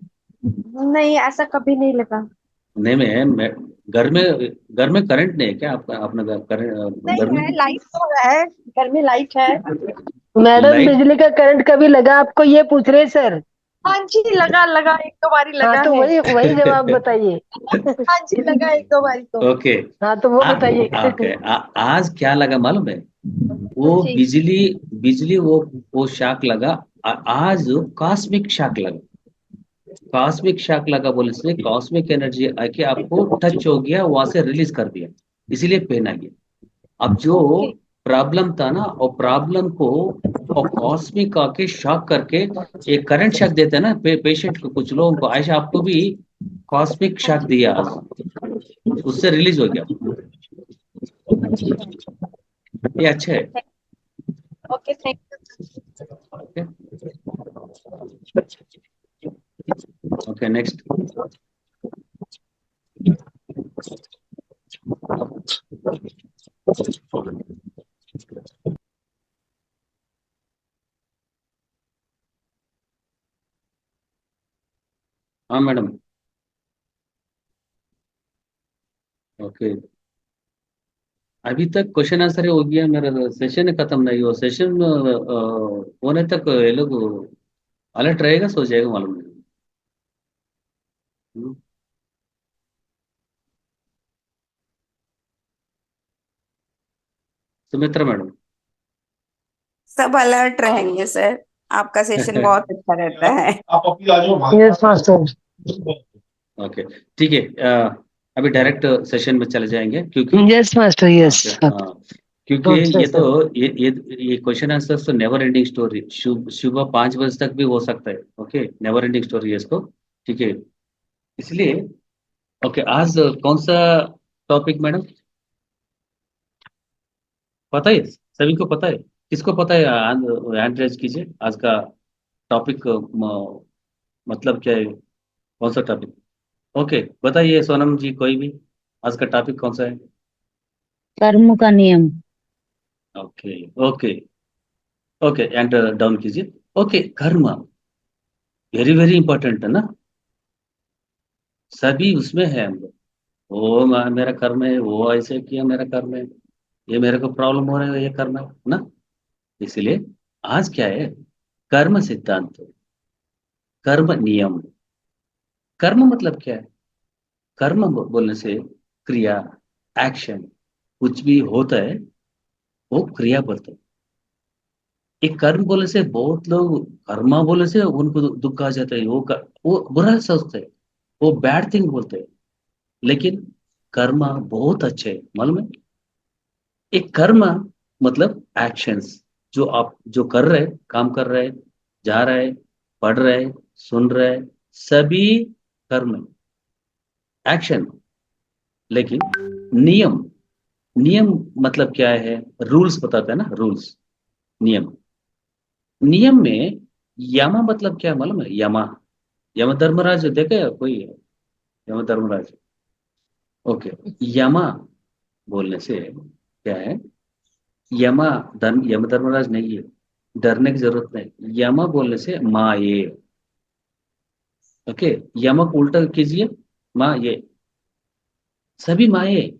नहीं, ऐसा कभी नहीं लगा। नहीं, मैं घर में करंट नहीं है क्या आपका, अपना घर घर नहीं में है, लाइट तो है, घर में लाइट है। Madam light? बिजली का करंट कभी लगा आपको, ये पूछ रहे सर? हाँ जी, लगा लगा, 1-2 बारी हाँ लगा तो है। वही वही जवाब बताइए। हाँ जी, लगा 1-2 बारी तो। ओके। हाँ तो वो आ, बताइए। ओके, आज क्या लगा मालूम है? वो जी। बिजली बिजली वो शाक लगा। आज कॉस्मिक शाक लगा। कॉस्मिक शाक लगा बोलने से कॉस्मिक एनर्जी आके आपको टच हो गया, वहां से रिलीज कर दिया, इसीलिए पेन आ गया। अब जो ओके। प्रॉब्लम था ना, और प्रॉब्लम को और कॉस्मिक आके शॉक करके एक करंट शॉक देते हैं ना पेशेंट को, कुछ लोगों को, ऐसा आपको भी कॉस्मिक हाँ शॉक जी। दिया आज, उससे रिलीज हो गया। अच्छा। ये अच्छा है। Okay, thank okay, okay, next. हाँ मैडम। ओके, अभी तक क्वेश्चन आंसर हो गया, मेरा सेशन खत्म नहीं हुआ। सेशन होने तक ये लोग अलर्ट रहेगा, सो जाएगा, मालूम नहीं। हम्म, सुमित्रा मैडम। सब अलर्ट रहेंगे सर, आपका सेशन बहुत अच्छा रहता है। Yes master. ओके, ठीक है। अभी डायरेक्ट सेशन में चले जाएंगे, क्योंकि यस मास्टर, यस। हाँ, क्योंकि अच्छा ये तो सर। ये क्वेश्चन आंसर तो नेवर एंडिंग स्टोरी, सुबह 5 बजे तक भी हो सकता है। ओके, नेवर एंडिंग स्टोरी है इसको। ठीक है, इसलिए ओके, आज कौन सा टॉपिक मैडम, पता है? सभी को पता है? किसको पता है? हैंड रेज कीजिए। आज का टॉपिक मतलब क्या है, कौन सा टॉपिक? ओके, बताइए सोनम जी, कोई भी, आज का टॉपिक कौन सा है? कर्म का नियम। Okay, okay, okay, and down कीजिए। ओके, कर्म वेरी वेरी इंपॉर्टेंट है ना, सभी उसमें है हम लोग। वो मेरा कर्म है, वो ऐसे किया, मेरा कर्म है, ये मेरे को प्रॉब्लम हो रहा है, ये करना है ना। इसलिए आज क्या है, कर्म सिद्धांत, कर्म नियम। कर्म मतलब क्या है? कर्म बोलने से क्रिया, एक्शन, कुछ भी होता है वो क्रिया बोलते हैं। एक कर्म बोलने से बहुत लोग, कर्मा बोलने से उनको दुख आ जाता है, वो बुरा सोचते हैं, वो बैड थिंग बोलते हैं। लेकिन कर्म बहुत अच्छे है, मालूम है? एक कर्म मतलब एक्शंस, जो आप जो कर रहे, काम कर रहे, जा रहे, पढ़ रहे, सुन रहे, सभी कर्म एक्शन। लेकिन नियम, नियम मतलब क्या है? रूल्स बताता है ना, रूल्स, नियम। नियम में यमा मतलब क्या मालूम है? यमा, यम धर्मराज देखे कोई? यम धर्मराज, ओके। यमा बोलने से क्या है? यमा यम धर्मराज नहीं है, डरने की जरूरत नहीं। यमा बोलने से माँ ये, ओके। यमा को उल्टा कीजिए, माँ ये। सभी माए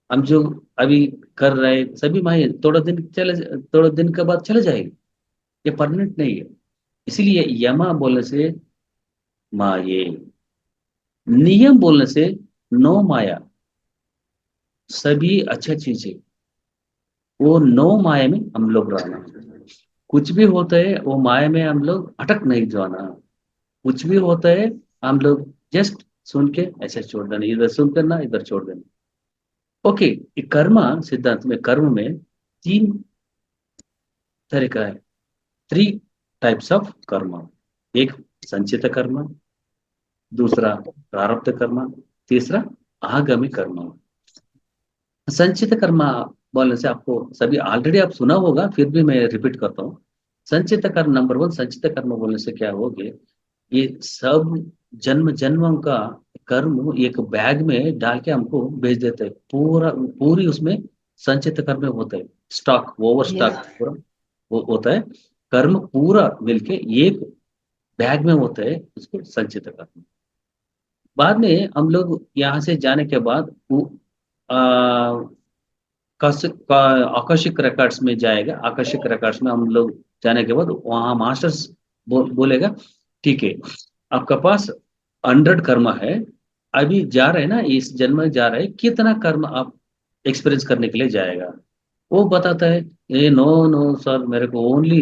हम जो अभी कर रहे हैं, सभी माए थोड़ा दिन के बाद चले जाएगी, ये परमानेंट नहीं है। इसीलिए यमा बोलने से माये, नियम बोलने से नो माया, सभी अच्छा चीजें, वो नो माया में हम लोग रहना। कुछ भी होता है वो माया में हम लोग अटक नहीं जाना। कुछ भी होता है हम लोग जस्ट सुन के ऐसे छोड़ देना, इधर सुन करना इधर छोड़ देना। ओके, कर्म सिद्धांत में कर्म में तीन तरह का है, थ्री टाइप्स ऑफ कर्म। एक संचित कर्म, दूसरा प्रारब्ध कर्म, तीसरा आगामी कर्म। संचित कर्म बोलने से आपको सभी ऑलरेडी आप सुना होगा, फिर भी मैं रिपीट करता हूँ। संचित कर्म, नंबर वन, संचित कर्म बोलने से क्या हो गया? ये सब जन्म जन्मों का कर्म एक बैग में डाल के हमको भेज देते हैं, पूरा पूरी उसमें संचित कर्म होता है, स्टॉक, ओवर स्टॉक पूरा वो होता है। कर्म पूरा मिलके एक बैग में होता है, उसको संचित कर्म। बाद में हम लोग यहाँ से जाने के बाद वो आकर्षक रिकॉर्ड्स में जाएगा। आकर्षक रिकॉर्ड्स में हम लोग जाने के बाद वहाँ मास्टर्स बोलेगा ठीक है, आपका पास 100 कर्म है, अभी जा रहे हैं ना, इस जन्म में जा रहे हैं, कितना कर्म आप एक्सपीरियंस करने के लिए जाएगा? वो बताता है ए नो नो सर, मेरे को ओनली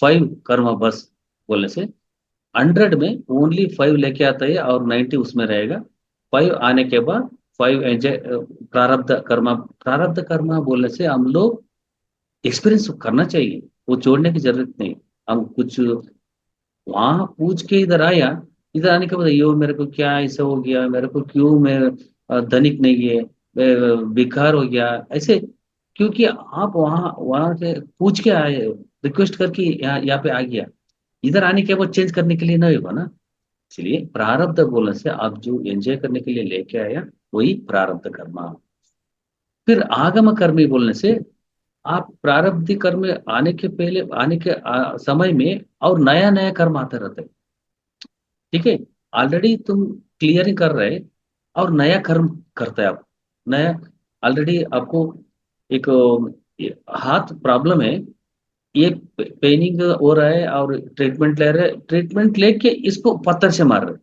5 कर्म बस। बोलने से 100 में ओनली 5 लेके आता है और 90 उसमें रहेगा। 5 आने के बाद 5 एंजॉय, प्रारब्ध कर्म। प्रारब्ध कर्म बोलने से हम लोग एक्सपीरियंस करना चाहिए, वो छोड़ने की जरूरत नहीं। हम कुछ वहां पूछ के इधर आया, इधर आने के बाद यो मेरे को क्या ऐसा हो गया, मेरे को क्यों, मैं धनिक नहीं है, मैं बेकार हो गया ऐसे, क्योंकि आप वहां वहां से पूछ के आए, रिक्वेस्ट करके यहाँ पे आ गया, इधर आने के बाद चेंज करने के लिए नहीं होगा ना। इसलिए प्रारब्ध बोलने से आप जो एंजॉय करने के लिए लेके आया वही प्रारब्ध कर्म। फिर आगम कर्मी बोलने से आप प्रारब्ध कर्म में आने के पहले, आने के समय में और नया नया कर्म आता रहता है, ठीक है। ऑलरेडी तुम क्लियरिंग कर रहे और नया कर्म करता है आप, नया। ऑलरेडी आपको एक हाथ प्रॉब्लम है, ये पेनिंग हो रहा है और ट्रीटमेंट ले रहे, ट्रीटमेंट लेके इसको पत्थर से मार रहे,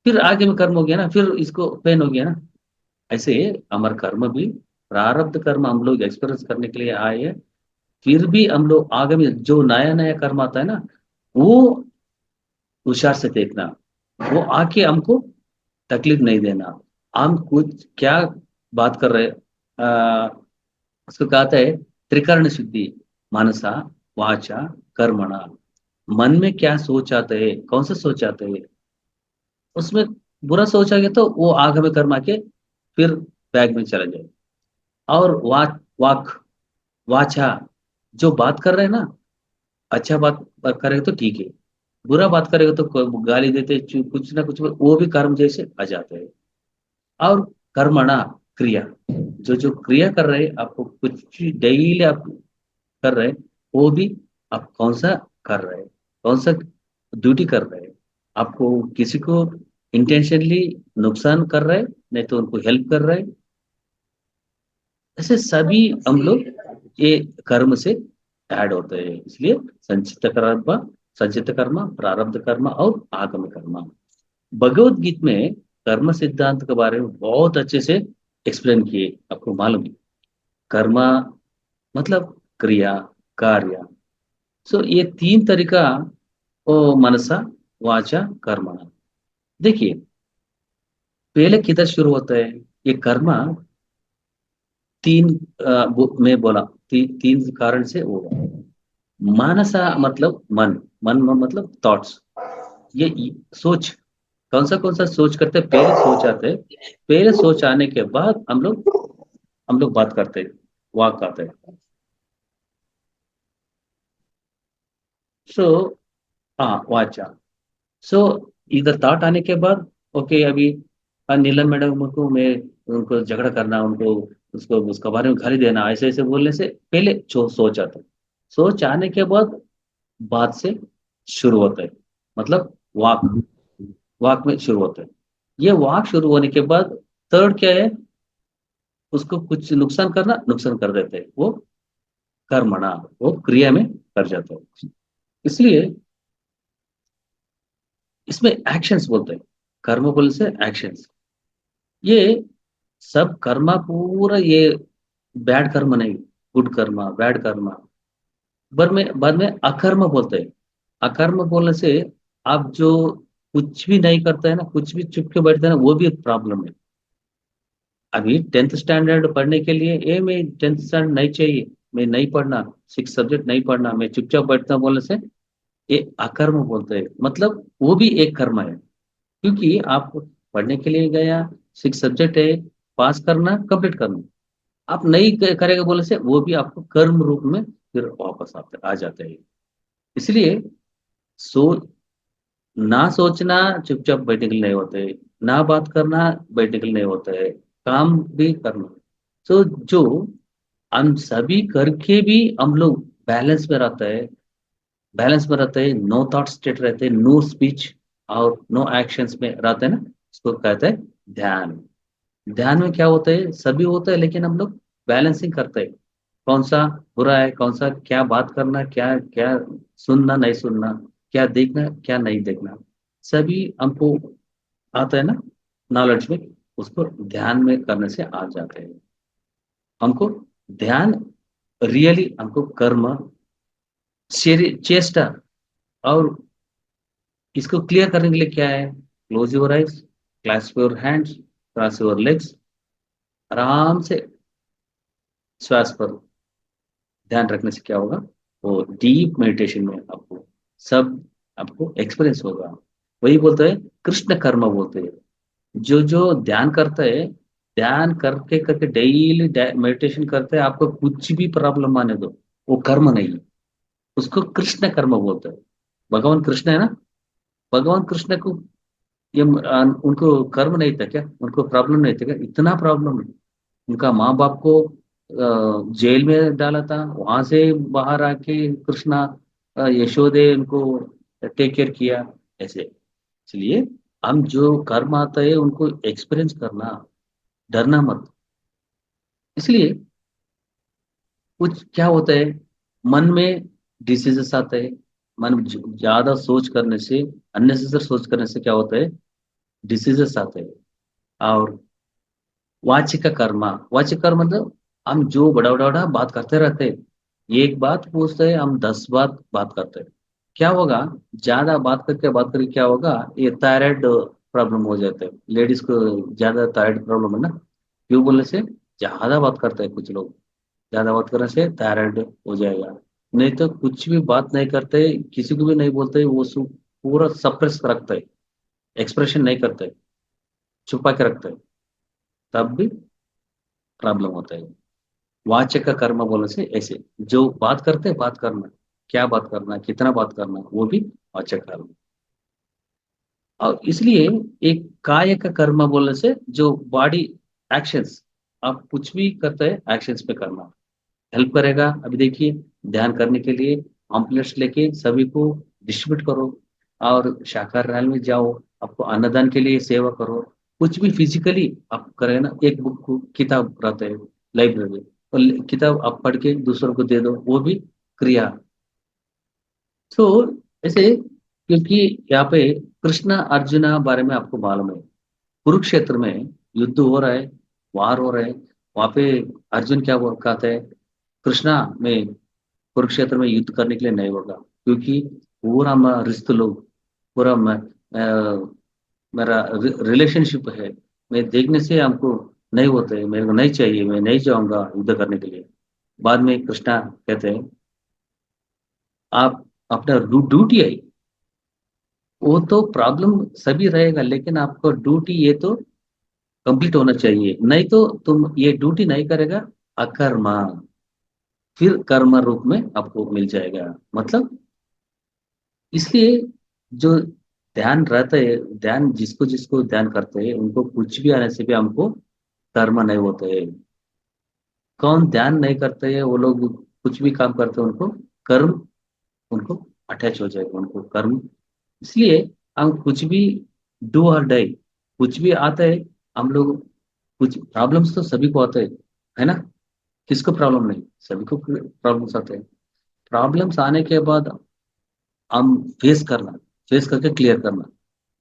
फिर आगे में कर्म हो गया ना, फिर इसको पेन हो गया ना। ऐसे हमारा कर्म भी, प्रारब्ध कर्म हम लोग एक्सपीरियंस करने के लिए आए हैं, फिर भी हम लोग आगे में जो नया नया कर्म आता है ना, वो होशियार से देखना, वो आके हमको तकलीफ नहीं देना। हम कुछ क्या बात कर रहे उसको कहता है त्रिकर्ण शुद्धि, मनसा वाचा कर्मणा। मन में क्या सोच आता है, कौन सा सोच आता है, उसमें बुरा सोच आ गया तो वो आगे में कर्म आके फिर बैग में चला जाए। और वाक, वाचा, जो बात कर रहे हैं ना, अच्छा बात करेगा तो ठीक है, बुरा बात करेगा तो गाली देते, कुछ ना कुछ वो भी कर्म जैसे आ जाते हैं। और कर्मणा, क्रिया, जो जो क्रिया कर रहे हैं, आपको कुछ डेली आप कर रहे हैं, वो भी आप कौन सा कर रहे हैं, कौन सा ड्यूटी कर रहे हैं। आपको किसी को इंटेंशनली नुकसान कर रहे हैं, नहीं तो उनको हेल्प कर रहे हैं, ऐसे सभी हम लोग ये कर्म से ऐड होते हैं। इसलिए संचित कर्म, प्रारब्ध कर्म और आगम कर्म। भगवत गीता में कर्म सिद्धांत के बारे में बहुत अच्छे से एक्सप्लेन किए, आपको मालूम है। कर्म मतलब क्रिया, कार्य। सो ये 3 तरीका, ओ मनसा वाचा कर्मणा। देखिए पहले किधर शुरू होता है ये कर्म? 3 में बोला, 3 कारण से होगा। मानसा मतलब मन, मन मतलब थॉट्स, ये सोच, कौन सा सोच करते हैं, पहले सोच आते हैं, पहले सोच आने के बाद हम लोग बात करते हैं, वाक आते हैं। सो हाँ वाचा। सो इधर थॉट आने के बाद ओके अभी नीलम मैडम को मैं उनको झगड़ा करना, उनको उसको उसका बारे में गाली देना, ऐसे ऐसे बोलने से पहले सोच आता है। सोच आने के बाद बात से शुरू होता है, मतलब वाक, वाक में शुरू होता है। ये वाक शुरू होने के बाद थर्ड क्या है, उसको कुछ नुकसान करना, नुकसान कर देते हैं, वो कर्मणा, वो क्रिया में कर जाता है। इसलिए इसमें एक्शंस बोलते हैं, कर्म बोलने से एक्शंस। ये सब कर्मा पूरा ये बैड कर्म नहीं, गुड कर्मा बैड कर्मा। बाद में अकर्म बोलते हैं। अकर्म बोलने से आप जो कुछ भी नहीं करता है ना, कुछ भी चुप के बैठता है ना, वो भी एक प्रॉब्लम है। अभी 10th स्टैंडर्ड पढ़ने के लिए ये मैं 10th स्टैंडर्ड नहीं चाहिए, मैं नहीं पढ़ना, 6 सब्जेक्ट नहीं पढ़ना, मैं चुपचाप बैठता हूं बोलने से ये अकर्म बोलते हैं। मतलब वो भी एक कर्म है, क्योंकि आप पढ़ने के लिए गया, 6 सब्जेक्ट है, पास करना, कंप्लीट करना, आप नहीं करेगा बोलने से वो भी आपको कर्म रूप में फिर वापस आ जाते हैं। इसलिए सो ना सोचना चुपचाप बैठने के लिए नहीं होते, ना बात करना बैठने के लिए नहीं होता है, काम भी करना। तो जो हम सभी करके भी हम लोग बैलेंस में रहता है, बैलेंस में रहते हैं, नो थॉट स्टेट रहते हैं, नो स्पीच और नो एक्शंस में रहते हैं ना, इसको कहते हैं ध्यान। ध्यान में क्या होता है, सभी होता है, लेकिन हम लोग बैलेंसिंग करते हैं, कौन सा बुरा है, कौन सा क्या बात करना, क्या क्या सुनना नहीं सुनना, क्या देखना क्या नहीं देखना, सभी हमको आता है ना नॉलेज में, उसको ध्यान में करने से आ जाते हैं। हमको ध्यान रियली हमको कर्म चेष्टा, और इसको क्लियर करने के लिए क्या है, close your eyes, clasp your hands, cross your legs, आराम से श्वास पर ध्यान रखने से क्या होगा, वो डीप मेडिटेशन में आपको सब आपको एक्सपीरियंस होगा। वही बोलते हैं कृष्ण कर्म बोलते हैं। जो जो ध्यान करता है, ध्यान करके करके डेली मेडिटेशन करते हैं, आपको कुछ भी प्रॉब्लम आने दो, वो कर्म नहीं है, उसको कृष्ण कर्म बोलते हैं। भगवान कृष्ण है ना, भगवान कृष्ण को ये उनको कर्म नहीं था क्या, उनको प्रॉब्लम नहीं था क्या, इतना प्रॉब्लम है। उनका माँ बाप को जेल में डाला था, वहां से बाहर आके कृष्णा यशोदे उनको टेक केयर किया, ऐसे। इसलिए हम जो कर्म आता है उनको एक्सपीरियंस करना, डरना मत। इसलिए कुछ क्या होता है, मन में डिसीजेस आते हैं, मन ज्यादा सोच करने से, अननेसेसरी सोच करने से क्या होता है, डिसीजेस आते हैं। और वाचिक कर्म, वाचिक कर्म मतलब हम जो बड़ा बड़ा बड़ा बात करते रहते हैं, एक बात पूछते हैं हम 10 बात करते हैं, क्या होगा, ज्यादा बात करके क्या होगा, ये थायराइड प्रॉब्लम हो जाता है। लेडीज को ज्यादा थायराइड प्रॉब्लम है ना, क्यों बोलने से, ज्यादा बात करते हैं कुछ लोग, ज्यादा बात करने से थायराइड हो जाएगा। नहीं तो कुछ भी बात नहीं करते, किसी को भी नहीं बोलते, वो पूरा सप्रेस रखते है, एक्सप्रेशन नहीं करते, छुपा के रखते हैं, तब भी प्रॉब्लम होता है। वाचक का कर्म बोलने से ऐसे जो बात करते हैं, बात करना, क्या बात करना, कितना बात करना, वो भी वाचक कर्म। और इसलिए एक काय का कर्म बोलने से जो बॉडी एक्शंस, आप कुछ भी करते हैं एक्शंस पे करना हेल्प करेगा। अभी देखिए ध्यान करने के लिए पॉम्पलेट्स लेके सभी को डिस्ट्रीब्यूट करो, और शाकाहार में जाओ, आपको अन्नदान के लिए सेवा करो, कुछ भी फिजिकली आप करें ना, एक बुक को किताब रहता है लाइब्रेरी, और किताब आप पढ़ के दूसरों को दे दो, वो भी क्रिया। तो ऐसे, क्योंकि यहाँ पे कृष्ण अर्जुन बारे में आपको मालूम है, कुरुक्षेत्र में युद्ध हो रहा है, वार हो रहा है, वहां पे अर्जुन क्या कहता है, कृष्णा में कुरुक्षेत्र में युद्ध करने के लिए नहीं होगा, क्योंकि पूरा रिश्ते लोग, पूरा मेरा रिलेशनशिप है, मैं देखने से हमको नहीं होते, मेरे को नहीं चाहिए, मैं नहीं जाऊंगा युद्ध करने के लिए। बाद में कृष्णा कहते हैं आप अपना ड्यूटी है, वो तो प्रॉब्लम सभी रहेगा, लेकिन आपको ड्यूटी ये तो कंप्लीट होना चाहिए, नहीं तो तुम ये ड्यूटी नहीं करेगा, अकर्मा, फिर कर्म रूप में आपको मिल जाएगा। मतलब इसलिए जो ध्यान रहता है, ध्यान जिसको जिसको ध्यान करते हैं उनको कुछ भी आने से भी हमको कर्म नहीं होते है। कौन ध्यान नहीं करते है वो लोग कुछ भी काम करते हैं उनको कर्म, उनको अटैच हो जाएगा उनको कर्म। इसलिए हम कुछ भी डू और डाई, कुछ भी आता है हम लोग, कुछ प्रॉब्लम्स तो सभी को आते हैं, है ना? किसको प्रॉब्लम नहीं, सभी को प्रॉब्लम्स आते हैं। प्रॉब्लम्स आने के बाद हम फेस करना, फेस करके क्लियर करना।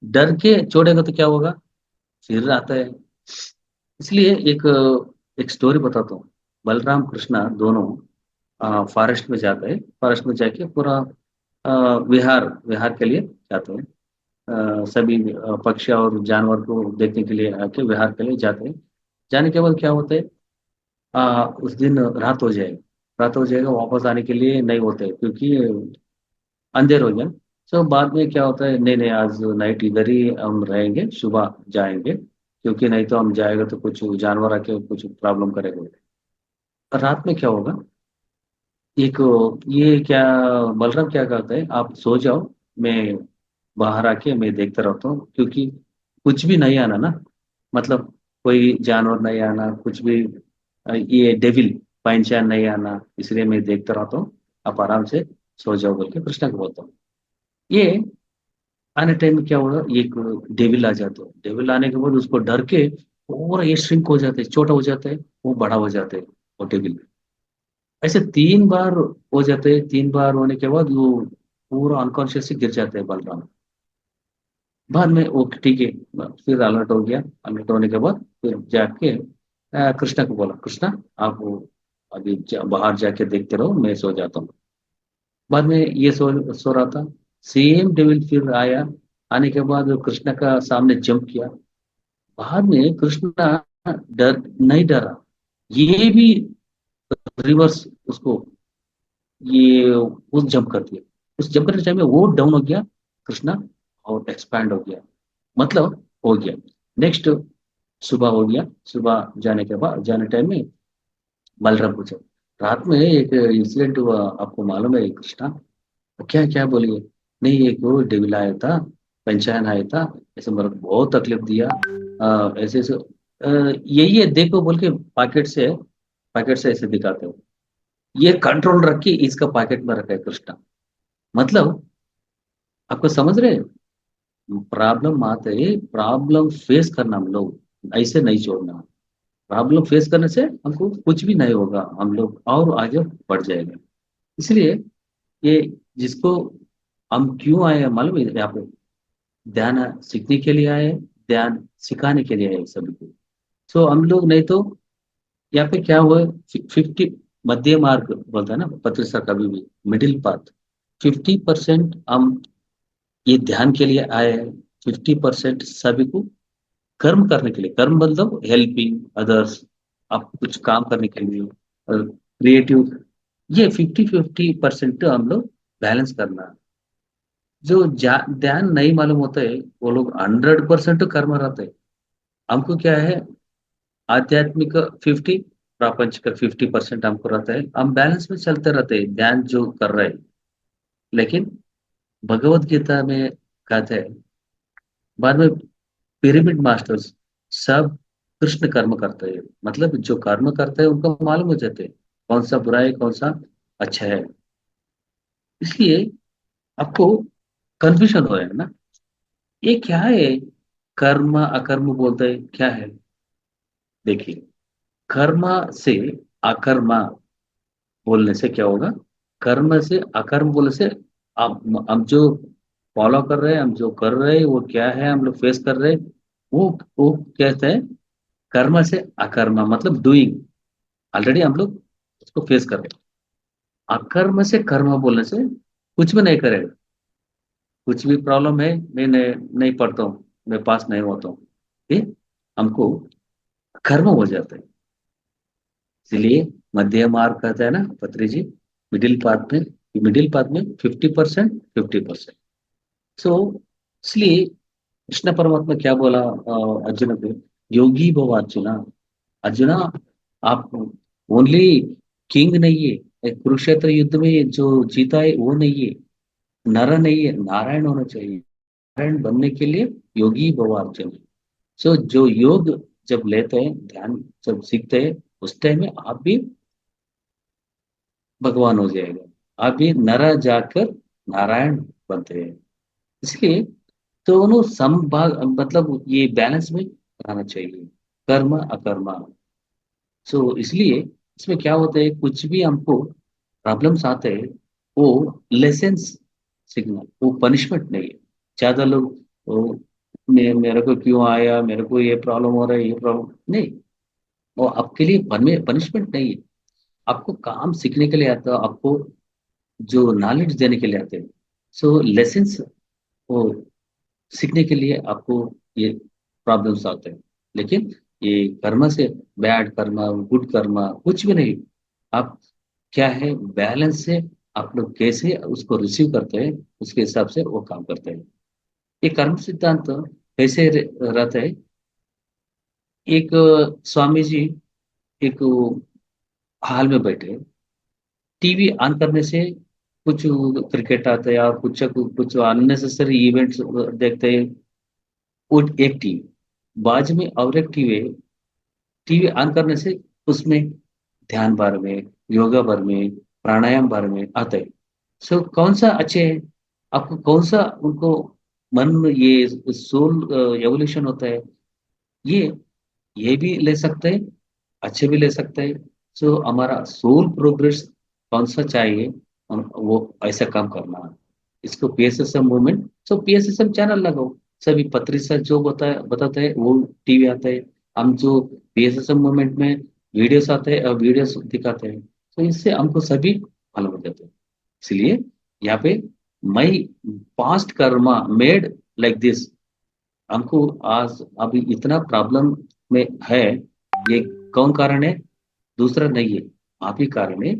डर के छोड़ेगा तो क्या होगा, फिर आता है। इसलिए एक स्टोरी बताता हूँ। बलराम कृष्णा दोनों फॉरेस्ट में जाते हैं, फॉरेस्ट में जाके पूरा विहार विहार के लिए जाते हैं। सभी पक्षी और जानवर को देखने के लिए आके विहार के लिए जाते हैं। जाने के बाद क्या होता है, उस दिन रात हो जाएगी, रात हो जाएगा, वापस आने के लिए नहीं होते क्योंकि अंधेर हो गया। सो बाद में क्या होता है, नहीं नहीं आज नाइट इधर ही हम रहेंगे, सुबह जाएंगे, क्योंकि नहीं तो हम जाएगा तो कुछ जानवर आके कुछ प्रॉब्लम करेगा। रात में क्या होगा, एक ये क्या, बलराम क्या करता है, आप सो जाओ, मैं बाहर आके मैं देखता रहता हूँ, क्योंकि कुछ भी नहीं आना ना, मतलब कोई जानवर नहीं आना, कुछ भी ये डेविल पाइंचान नहीं आना, इसलिए मैं देखता रहता हूँ, आप आराम से सो जाओ बोल के कृष्णा को बोलता हूँ। ये आने टाइम में क्या होगा, एक डेविल आ जाता है, डेविल आने के बाद उसको डर के और ये श्रिंक हो जाते हैं, छोटा हो जाता है, वो बड़ा हो जाता है, वो डेविल। ऐसे 3 बार हो जाते हैं, 3 बार होने के बाद वो पूरा अनकॉन्शियस गिर जाते हैं बलराम। बाद में वो ठीक है, फिर अलर्ट हो गया, अलर्ट होने के बाद फिर जाके कृष्णा को बोला, कृष्णा आप अभी बाहर जाके देखते रहो, मैं सो जाता हूँ। बाद में ये सो रहा था, सेम डेविल फिर आया, आने के बाद वो कृष्णा का सामने जंप किया। बाद में कृष्णा डर नहीं डरा, ये भी रिवर्स उसको, ये उस जंप कर दिया, उस जंप करने टाइम में वो डाउन हो गया कृष्णा, और एक्सपैंड हो गया, मतलब हो गया। नेक्स्ट सुबह हो गया, सुबह जाने के बाद जाने टाइम में बलराम पूछा, रात में एक इंसिडेंट हुआ, आपको मालूम है कृष्णा? क्या क्या बोलिए? नहीं, एक वो डेविल आया था, पंचायन आया था, ऐसे मेरे को बहुत तकलीफ दिया, ऐसे ऐसे यही है देखो बोल के पैकेट से ऐसे दिखाते हो, ये कंट्रोल रख के इसका पैकेट में रखा है कृष्णा। मतलब आपको समझ रहे हैं? प्रॉब्लम आते ही प्रॉब्लम फेस करना, हम लोग ऐसे नहीं छोड़ना। प्रॉब्लम फेस करने से हमको कुछ भी नहीं होगा, हम लोग और आगे बढ़ जाएंगे। इसलिए ये जिसको हम क्यों आए हैं मालूम है, यहाँ पे ध्यान सीखने के लिए आए, ध्यान सिखाने के लिए आए सभी को। सो हम लोग नहीं तो यहाँ पे क्या हुआ, 50 मध्य मार्ग बोलता है ना पत्र सर, कभी भी मिडिल पाथ। 50% हम ये ध्यान के लिए आए हैं, 50% सभी को कर्म करने के लिए, कर्म मतलब हेल्पिंग अदर्स, आप कुछ काम करने के लिए क्रिएटिव, ये 50-50% हम लोग बैलेंस करना है। जो ध्यान नहीं मालूम होता है वो लोग 100% कर्म रहते हैं। हमको क्या है, आध्यात्मिक 50, प्रापंचिक का 50% हमको रहता है, हम बैलेंस में चलते रहते हैं ध्यान जो कर रहे हैं। लेकिन भगवत गीता में कहते हैं, बाद में पिरामिड मास्टर्स सब कृष्ण कर्म करते हैं, मतलब जो कर्म करते हैं उनको मालूम हो जाते हैं कौन सा बुरा है कौन सा अच्छा है। इसलिए आपको कंफ्यूजन हो रहा है ना, ये क्या है, कर्म अकर्म बोलते हैं क्या है? देखिए, कर्म से अकर्म बोलने से क्या होगा, कर्म से अकर्म बोलने से हम जो फॉलो कर रहे हैं, हम जो कर रहे हैं वो क्या है, हम लोग फेस कर रहे हैं, वो कहते हैं कर्म से अकर्म, मतलब डूइंग, ऑलरेडी हम लोग उसको फेस कर रहे हैं। अकर्म से कर्म बोलने से कुछ भी नहीं करेगा, कुछ भी प्रॉब्लम है, मैं नहीं पढ़ता हूँ, मैं पास नहीं होता हूँ, ये हमको कर्म हो जाता है। इसलिए मध्य मार्ग कहता है ना पत्री जी, मिडिल पाथ में 50%, 50%। सो इसलिए कृष्ण परमात्मा क्या बोला अर्जुन को, योगी भव अर्जुना। अर्जुना, आप ओनली किंग नहीं है, एक कुरुक्षेत्र युद्ध में जो जीता है वो नहीं है, नर नहीं है, नारायण होना चाहिए। नारायण बनने के लिए योगी भव अर्जुन। सो जो योग जब लेते हैं, ध्यान जब सीखते हैं, उस टाइम में आप भी भगवान हो जाएगा, आप भी नर जाकर नारायण बनते हैं। इसलिए दोनों समभाग, मतलब ये बैलेंस में रहना चाहिए, कर्म अकर्मा। सो इसलिए इसमें क्या होता है, कुछ भी हमको प्रॉब्लम्स आते हैं, वो लेसन्स सीखना, वो पनिशमेंट नहीं है। ज्यादा लोग वो, मेरे को क्यों आया, मेरे को ये प्रॉब्लम हो रहा है, ये प्रॉब्लम नहीं, वो आपके लिए पनिशमेंट नहीं है। आपको काम सीखने के लिए आता है, आपको जो नॉलेज देने के लिए आते हैं। सो लेसन्स वो सीखने के लिए आपको ये प्रॉब्लम्स आते हैं। लेकिन ये कर्म से, बैड कर्म गुड कर्म कुछ भी नहीं। आप क्या है, बैलेंस से आप लोग कैसे उसको रिसीव करते हैं, उसके हिसाब से वो काम करते हैं। ये कर्म सिद्धांत कैसे रहता है। एक स्वामी जी एक हाल में बैठे, टीवी ऑन करने से कुछ क्रिकेट आता है और कुछ कुछ अननेसेसरी इवेंट्स देखते हैं। वो एक टीवी, बाजू में और एक टीवी, टीवी ऑन करने से उसमें ध्यान बारे में, योगा बारे में, प्राणायाम बारे में आता है। सो कौन सा अच्छे है, आपको कौन सा उनको मन में ये सोल एवोल्यूशन होता है, ये ये भी ले सकते हैं, अच्छे भी ले सकते हैं। सो हमारा सोल प्रोग्रेस कौन सा चाहिए, हम वो ऐसा काम करना है। इसको पीएसएसएम मूवमेंट, सो पीएसएसएम चैनल लगाओ, सभी पत्री सर जो बताते हैं वो टीवी आता है। हम जो पीएसएसएम मूवमेंट में वीडियोस आते हैं और वीडियोस दिखाते हैं, तो इससे हमको सभी मालूम हो जाते हैं। इसलिए यहाँ पे my past karma made like this, हमको आज अभी इतना प्रॉब्लम में है, ये कौन कारण है, दूसरा नहीं है, आप ही कारण है।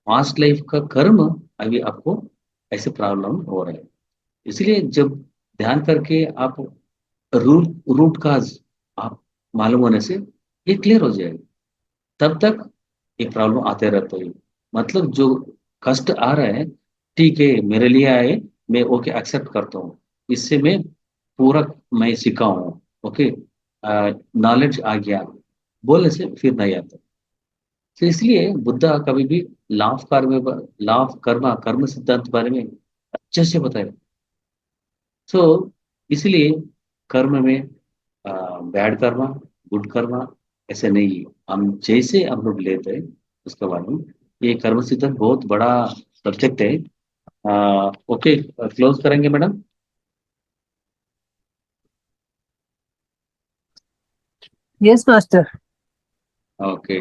पास्ट लाइफ का कर्म अभी आपको ऐसे प्रॉब्लम हो रहा है। इसलिए जब ध्यान करके आप रूट रूट काज आप मालूम होने से ये क्लियर हो जाएगा। तब तक ये प्रॉब्लम आते रहते हैं। मतलब जो कष्ट आ रहा है, ठीक है मेरे लिए आए, मैं ओके एक्सेप्ट करता हूँ, इससे मैं पूरा मैं सीखा हूँ, ओके नॉलेज आ गया, बोलने से फिर नहीं आता। तो इसलिए बुद्धा कभी भी लॉ ऑफ कर्म कर्म सिद्धांत बारे में अच्छे से बताया। सो इसलिए कर्म में बैड कर्मा गुड कर्मा ऐसे नहीं है, हम जैसे हम लोग लेते हैं उसके बारे में। ये कर्म सिद्धांत बहुत बड़ा सब्जेक्ट है। ओके, क्लोज करेंगे madam. Yes master. Okay,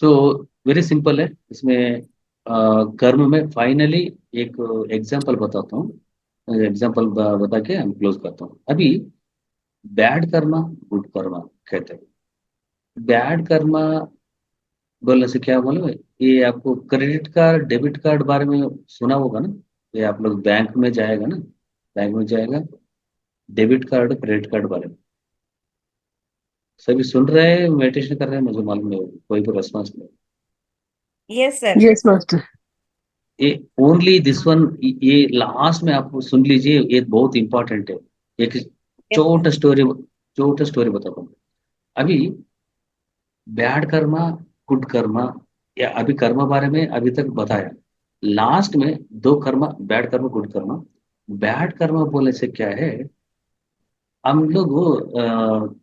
so very simple है इसमें। कर्म में फाइनली एक एग्जांपल बताता हूँ, एग्जांपल बता के हम क्लोज करता हूँ। अभी बैड कर्मा गुड कर्मा कहते हैं। बैड कर्मा बोलने से क्या मालूम है, ये आपको क्रेडिट कार्ड डेबिट कार्ड बारे में सुना होगा ना। ये आप लोग बैंक में जाएगा ना, बैंक में जाएगा, डेबिट कार्ड क्रेडिट कार्ड बारे में सभी सुन रहे हैं, मेडिटेशन कर रहे हैं, मुझे मालूम नहीं, कोई भी रेस्पॉन्स नहीं। Yes sir. Yes master. ये ओनली दिस वन, ये लास्ट में आप सुन लीजिए, ये बहुत इंपॉर्टेंट है। एक छोटा स्टोरी बताता हूँ। अभी बैड कर्मा गुड कर्मा, या अभी कर्मा बारे में अभी तक बताया, लास्ट में दो Karma, bad Karma good Karma. Bad Karma बोलने से क्या है, हम लोग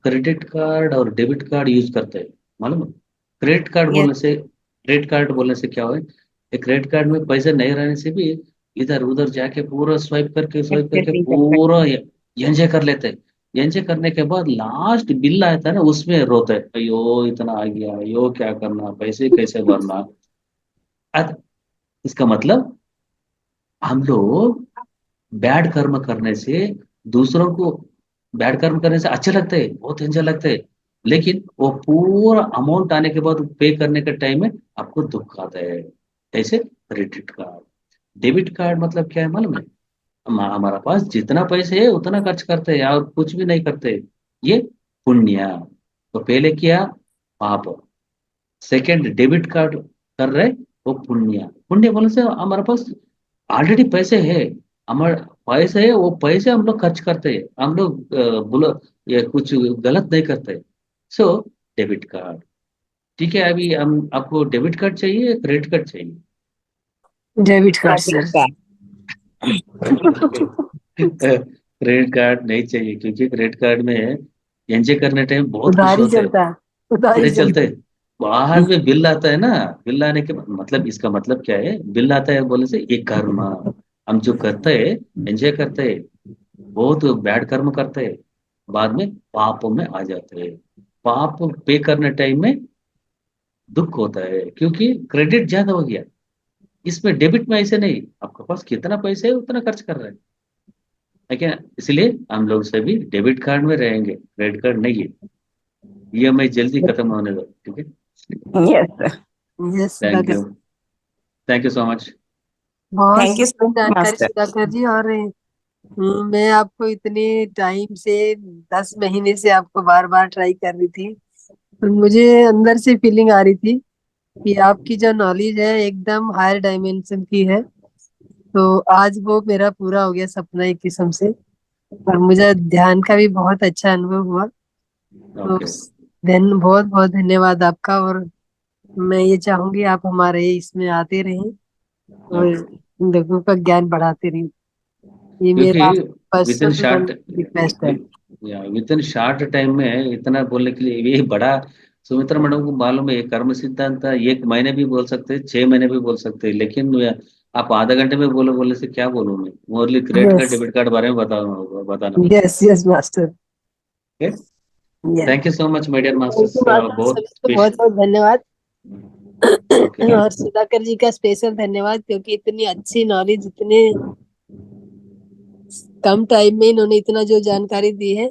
क्रेडिट कार्ड और डेबिट कार्ड यूज करते हैं, मालूम है। क्रेडिट कार्ड यस बोलने से, क्रेडिट कार्ड बोलने से क्या है, क्रेडिट कार्ड में पैसे नहीं रहने से भी इधर उधर जाके पूरा स्वाइप करके एग्जैक्टली कर पूरा सकते एंजॉय कर लेते हैं। एंजॉय करने के बाद लास्ट बिल आता है ना, उसमें रोते हैं, अयो इतना आ गया, अयो क्या करना, पैसे कैसे भरना। अब इसका मतलब हम लोग बैड कर्म करने से, दूसरों को बैड कर्म करने से अच्छे लगते हैं, बहुत एंजॉय लगते हैं। लेकिन वो पूरा अमाउंट आने के बाद पे करने के टाइम में आपको दुख आता है। कैसे, क्रेडिट कार्ड। डेबिट कार्ड मतलब क्या है मालूम है, हमारा पास जितना पैसे है उतना खर्च करते हैं और कुछ भी नहीं करते, ये पुण्य। तो पहले किया पाप, सेकंड डेबिट कार्ड कर रहे, वो पुण्य। पुण्य बोलने से हमारे पास ऑलरेडी पैसे है, हमारे पैसे है, वो पैसे हम लोग खर्च करते हैं, हम लोग बोलो ये कुछ गलत नहीं करते। सो डेबिट कार्ड, ठीक है। अभी हम आपको डेबिट कार्ड चाहिए, क्रेडिट कार्ड चाहिए? Debit card sir. Credit card नहीं चाहिए, क्योंकि क्रेडिट कार्ड में एंजॉय करने टाइम बहुत खुश उधारी होते हैं, चलता है, उधारी अरे चलते चलता हैं। बाहर में बिल आता है ना, बिल आने के मतलब इसका मतलब क्या है, बिल आता है बोले से एक कर्म हम जो करते हैं, एंजॉय करते हैं, बहुत बैड कर्म करते हैं, बाद में पापों में आ जाते हैं। पाप पे करने टाइम में दुख होता है, क्योंकि क्रेडिट ज्यादा हो गया। इसमें डेबिट में ऐसे नहीं, आपके पास कितना पैसे है उतना खर्च कर रहे हैं, ठीक है। इसलिए हम लोग सभी डेबिट कार्ड में रहेंगे, क्रेडिट कार्ड नहीं है। ईएमआई जल्दी खत्म होने दो, ठीक है। Yes sir, yes thank you, thank you so much. बहुत थैंक यू सुंदर सो मच जानकारी मास्टर। सुधाकर जी। और मैं आपको इतने टाइम से 10 महीने से आपको बार बार ट्राई कर रही थी, और मुझे अंदर से फीलिंग आ रही थी कि आपकी जो नॉलेज है एकदम हायर डायमेंशन की है। तो आज वो मेरा पूरा हो गया सपना एक किस्म से, और मुझे ध्यान का भी बहुत अच्छा अनुभव हुआ। तो ओके, बहुत बहुत धन्यवाद आपका। और मैं ये चाहूंगी आप हमारे इसमें आते रहें और लोगों का ज्ञान बढ़ाते रहें। ये क्योंकि मेरा with in personal short request है। विद इन शॉर्ट टाइम में इतना बोलने के लिए ये बड़ा, सुमित्रा मैडम को मालूम है, ये कर्म सिद्धांत 1 महीने भी बोल सकते हैं, 6 महीने भी बोल सकते हैं, लेकिन आप आधा घंटे में बोलो, बोले से क्या बोलूं मैं, only credit card yes debit card बारे में बताना। Yes yes master. Thank you so much my dear thank masters, you master, बहुत सभी को बहुत बहुत धन्यवाद। ओके। और सुधाकर जी का स्पेशल धन्यवाद, क्योंकि इतनी अच्छी नॉलेज इतने कम टाइम में इन्होंने इतना जो जानकारी दी है,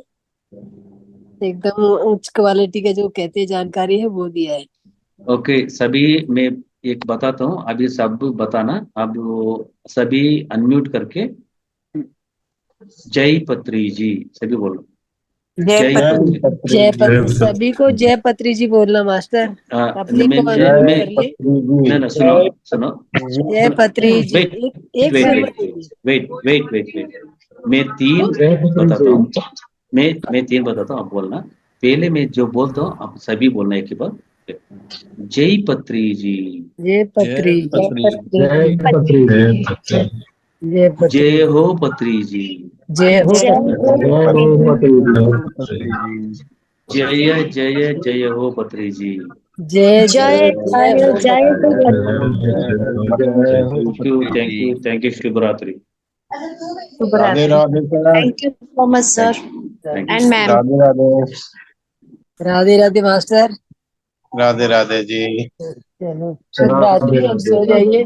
एकदम उच्च क्वालिटी का जो कहते हैं जानकारी है वो दिया है। ओके सभी, मैं एक बताता हूँ, अभी सब बताना। अब वो सभी अनम्यूट करके जय पत्री जी सभी बोलो। जय जय पत्री, पत्री। जय पत्री, सभी को जय पत्री जी बोलना मास्टर। पब्लिक को अनम्यूट कर ले। ना सुनो सुनो जय पत्री जी, वेट एक वेट शर्मा वेट जी। वेट वेट वेट वेट, मैं 3 बताता हूँ, मैं 3 बताता हूँ, आप बोलना। पहले मैं जो बोलता हूँ आप सभी बोलना एक ही बार। जय पत्री जी, जय पत्री, जय जय पत्री पत्री जी। जय पत्री, जय हो पत्री जी, जय हो जय पत्री, हो जय हो पत्री पत्री। जय जय जय हो पत्री जी। जय जय जय जय जय हो जय हो पत्री। थैंक यू शुभरात्रि। शुभ राधे रात्रि। Radhe sir. Thank you so much sir thank and ma'am. Radhe Radhe. Radhe Radhe master. Radhe Radhe ji. चलो शुभ रात्रि, अब सो जाइए।